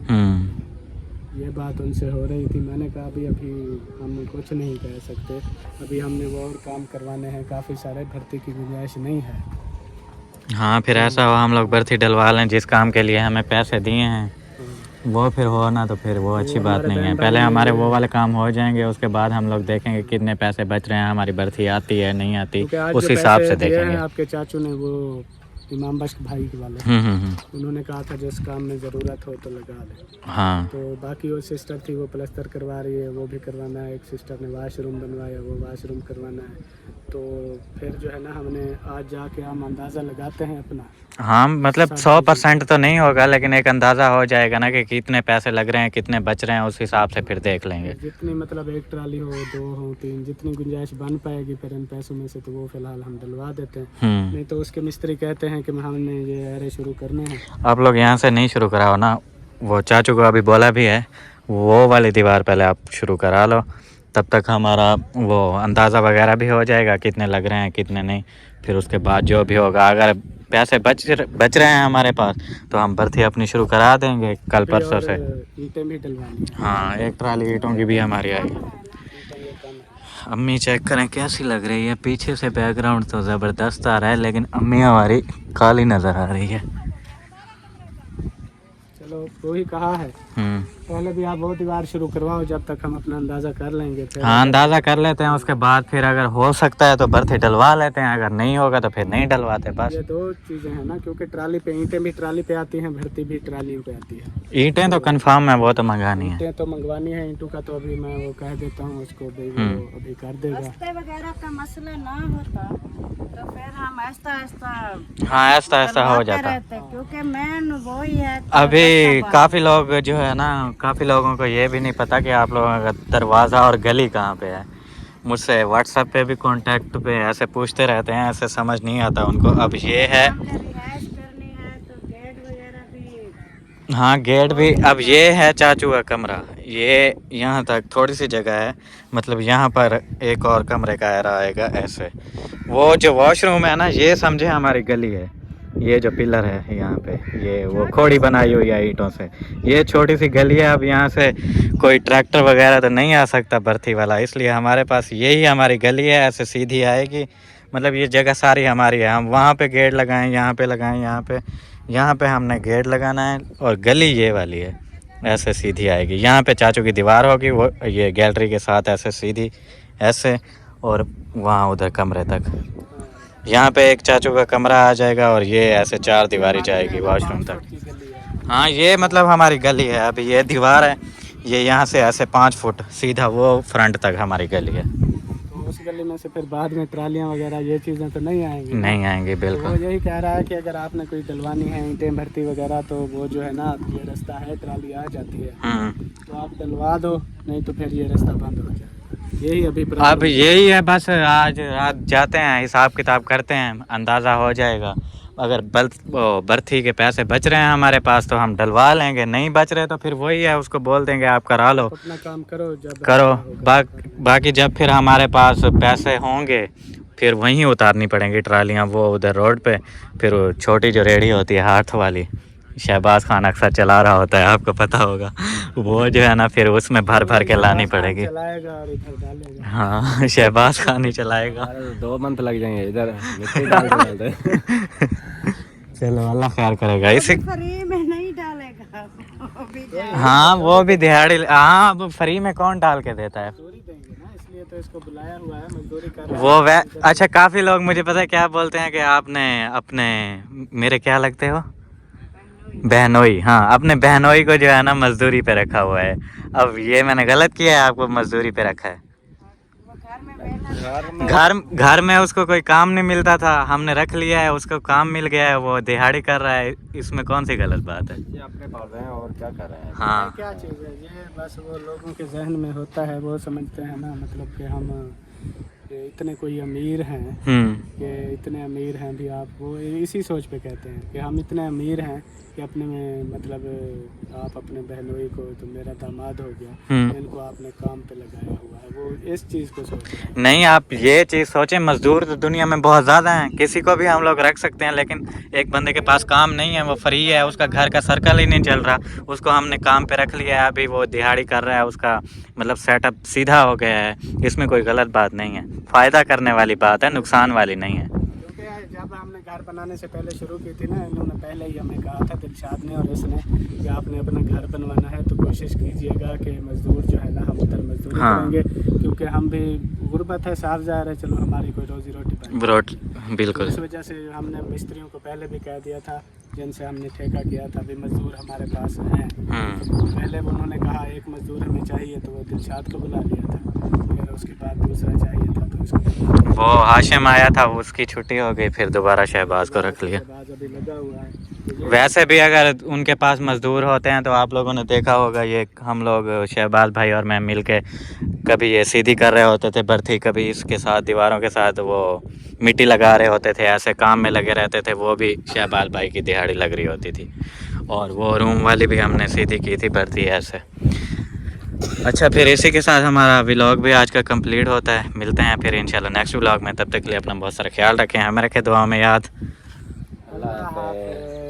ये बात उनसे हो रही थी। मैंने कहा अभी हम कुछ नहीं कह सकते, अभी हमने वो और काम करवाने हैं काफ़ी सारे, भर्ती की गुंजाइश नहीं है। हाँ फिर ऐसा हो हम लोग भर्ती डलवा लें, जिस काम के लिए हमें पैसे दिए हैं वो फिर हो ना, तो फिर वो अच्छी बात नहीं है। पहले हमारे वो वाले काम हो जाएंगे, उसके बाद हम लोग देखेंगे कितने पैसे बच रहे हैं, हमारी भर्ती आती है नहीं आती, क्योंकि आज उस जो हिसाब पैसे से दिए देखेंगे। हैं आपके चाचू ने, वो इमाम बख्श भाई के वाले, उन्होंने कहा था जिस काम में ज़रूरत हो तो लगा ले। हाँ तो बाकी वो सिस्टर थी वो प्लस्तर करवा रही है, वो भी करवाना है। एक सिस्टर ने वाशरूम बनवाया, वो वाशरूम करवाना है। तो फिर जो है ना हमने आज जाके हम अंदाज़ा लगाते हैं अपना। हाँ मतलब 100% तो नहीं होगा, लेकिन एक अंदाज़ा हो जाएगा ना कि कितने पैसे लग रहे हैं कितने बच रहे हैं, उस हिसाब से फिर देख लेंगे। जितनी मतलब एक ट्राली हो, 2 हो, 3, जितनी गुंजाइश बन पाएगी फिर इन पैसों में से, तो वो फिलहाल हम डलवा देते हैं। नहीं तो उसके मिस्त्री कहते हैं कि हमने ये एरे शुरू करने हैं। आप लोग यहाँ से नहीं शुरू कराओ ना, वो चाचू को अभी बोला भी है, वो वाली दीवार पहले आप शुरू करा लो, तब तक हमारा वो अंदाज़ा वगैरह भी हो जाएगा कितने लग रहे हैं कितने नहीं। फिर उसके बाद जो भी होगा, अगर पैसे बच रहे हैं हमारे पास तो हम भर्ती अपनी शुरू करा देंगे कल परसों से। ईंटें भी डलवानी है। हाँ 1 ट्राली ईंटों की भी हमारी आएगी। अम्मी चेक करें कैसी लग रही है, पीछे से बैकग्राउंड तो ज़बरदस्त आ रहा है, लेकिन अम्मी हमारी काली नज़र आ रही है। चलो वो ही कहा है, पहले भी आप वो दीवार शुरू करवाओ, जब तक हम अपना अंदाज़ा कर लेंगे। फिर हाँ अंदाज़ा कर लेते हैं, उसके बाद फिर अगर हो सकता है तो भर्ती डलवा लेते हैं, अगर नहीं होगा तो फिर नहीं डलवाते बस। ये 2 चीज़ें हैं ना, क्योंकि ट्राली पे ईंटें भी ट्राली पे आती हैं, भर्ती भी ट्रालियों पे आती है। ईंटें तो कंफर्म है, वो तो मंगानी है। ईंटें तो मंगवानी है, ईंटों का तो अभी मैं वो कह देता हूँ उसको, भाई वो अभी कर देगा। रास्ते वगैरह का मसला ना होता तो फिर हम ऐसा हाँ ऐसा हो जाता। रहते, क्योंकि मेन वो ही है। अभी काफ़ी लोग जो है ना, काफ़ी लोगों को ये भी नहीं पता कि आप लोगों का दरवाज़ा और गली कहाँ पे है। मुझसे व्हाट्सएप पे भी कांटेक्ट पे ऐसे पूछते रहते हैं, ऐसे समझ नहीं आता उनको। अब ये है रिहाइश करनी है तो गेट वगैरह भी हाँ गेट भी। अब ये है चाचू का कमरा, ये यहाँ तक थोड़ी सी जगह है, मतलब यहाँ पर एक और कमरे का एरा आएगा ऐसे। वो जो वॉशरूम है ना, ये समझे हमारी गली है, ये जो पिलर है यहाँ पे, ये वो खोड़ी बनाई हुई है ईंटों से, ये छोटी सी गली है। अब यहाँ से कोई ट्रैक्टर वगैरह तो नहीं आ सकता भर्ती वाला, इसलिए हमारे पास यही हमारी गली है, ऐसे सीधी आएगी। मतलब ये जगह सारी हमारी है, हम वहाँ पे गेट लगाएं, यहाँ पे लगाएं, यहाँ पे हमने गेट लगाना है, और गली ये वाली है ऐसे सीधी आएगी। यहाँ पे चाचू की दीवार होगी, वो ये गैलरी के साथ ऐसे सीधी ऐसे, और वहाँ उधर कमरे तक। यहाँ पे एक चाचू का कमरा आ जाएगा, और ये ऐसे 4 दीवारी जाएगी वॉशरूम तक। हाँ ये मतलब हमारी गली है। अब ये दीवार है, ये यहाँ से ऐसे 5 फुट सीधा वो फ्रंट तक हमारी गली है। उस गली में से फिर बाद में ट्रालियां वगैरह ये चीज़ें तो नहीं आएंगी। नहीं आएंगी तो बिल्कुल। वो यही कह रहा है कि अगर आपने कोई डलवानी है ईंटें भर्ती वगैरह, तो वो जो है ना, ये रास्ता है, ट्राली आ जाती है, तो आप डलवा दो, नहीं तो फिर ये रास्ता बंद हो जाएगा। यही अभी अब यही है बस, आज रात जाते हैं, हिसाब किताब करते हैं, अंदाज़ा हो जाएगा। अगर बर्थी के पैसे बच रहे हैं हमारे पास तो हम डलवा लेंगे, नहीं बच रहे तो फिर वही है, उसको बोल देंगे आप करा लो, अपना काम करो, जब करो। बाकी जब फिर हमारे पास पैसे होंगे फिर वहीं उतारनी पड़ेंगी ट्रालियाँ, वो उधर रोड पे। फिर वो छोटी जो रेहड़ी होती है हाथ वाली, शहबाज खान अक्सर चला रहा होता है, आपको पता होगा, वो जो है ना फिर उसमें भर भर के लानी पड़ेगी। चलाएगा और इधर डालेगा। हाँ शहबाज खान ही चलाएगा। 2 मंथ लग जाएंगे इधर मिट्टी डालते। चलो अल्लाह खैर करेगा। इसी फ्री में नहीं डालेगा वो भी हाँ वो भी दिहाड़ी, हाँ अब फ्री में कौन डाल के देता है। मजदूरी देंगे ना, इसलिए तो इसको बुलाया हुआ है, मजदूरी कर रहा वो अच्छा काफ़ी लोग मुझे पता है क्या बोलते हैं कि आपने अपने, मेरे क्या लगते हो, बहनोई, हाँ अपने बहनोई को जो है ना मजदूरी पे रखा हुआ है। अब ये मैंने गलत किया है, आपको मजदूरी पे रखा है। घर में उसको कोई काम नहीं मिलता था, हमने रख लिया है, उसको काम मिल गया है, वो दिहाड़ी कर रहा है, इसमें कौन सी गलत बात है। ये अपने पास है और क्या कर रहे हैं। हाँ क्या चीज़ है ये, बस वो लोगों के जहन में होता है, वो समझते हैं ना, मतलब कि हम इतने कोई अमीर हैं, कि इतने अमीर हैं भी आप, वो इसी सोच पे कहते हैं कि हम इतने अमीर हैं कि अपने में, मतलब आप अपने बहनोई को, तो मेरा दामाद हो गया, इनको आपने काम पे लगाया हुआ है, वो इस चीज़ को सोच रहे हैं। नहीं, आप ये चीज़ सोचें, मजदूर तो दुनिया में बहुत ज़्यादा हैं, किसी को भी हम लोग रख सकते हैं, लेकिन एक बंदे के पास काम नहीं है, वो फ्री है, उसका घर का सर्कल ही नहीं चल रहा, उसको हमने काम पे रख लिया है, अभी वो दिहाड़ी कर रहा है, उसका मतलब सेटअप सीधा हो गया है, इसमें कोई गलत बात नहीं है, फ़ायदा करने वाली बात है, नुकसान वाली नहीं है। क्योंकि जब हमने घर बनाने से पहले शुरू की थी ना, इन्होंने पहले ही हमें कहा था, दिलशाद ने और इसने, कि आपने अपना घर बनवाना है तो कोशिश कीजिएगा कि मजदूर जो है ना, हम उधर मजदूरी करेंगे, क्योंकि हम भी, गुर्बत है, साफ ज़ाहिर है, चलो हमारी कोई रोजी रोटी बिल्कुल। इस वजह से हमने मिस्त्रियों को पहले भी कह दिया था, जिनसे हमने ठेका किया था, भी मजदूर हमारे पास हैं। पहले उन्होंने कहा एक मजदूर हमें चाहिए, तो वो दिलशाद को बुला लिया था, फिर उसके बाद दूसरा चाहिए था, तो उसको वो हाशिम आया था, उसकी छुट्टी हो गई, फिर दोबारा शहबाज को रख लिया। अभी लगा हुआ है। वैसे भी अगर उनके पास मज़दूर होते हैं तो आप लोगों ने देखा होगा, ये हम लोग शहबाज भाई और मैं मिल के कभी ये सीधी कर रहे होते थे बर्थी, कभी इसके साथ दीवारों के साथ वो मिट्टी लगा रहे होते थे, ऐसे काम में लगे रहते थे, वो भी शहबाज भाई की दिहाड़ी लग रही होती थी, और वो रूम वाली भी हमने सीधी की थी बर्थी ऐसे। अच्छा, फिर इसी के साथ हमारा व्लॉग भी आज का कंप्लीट होता है, मिलते हैं फिर इंशाल्लाह नेक्स्ट व्लॉग में, तब तक के लिए अपना बहुत सारा ख्याल रखें, हमें रखें दुआ में याद। अल्लाह हाफ़िज़।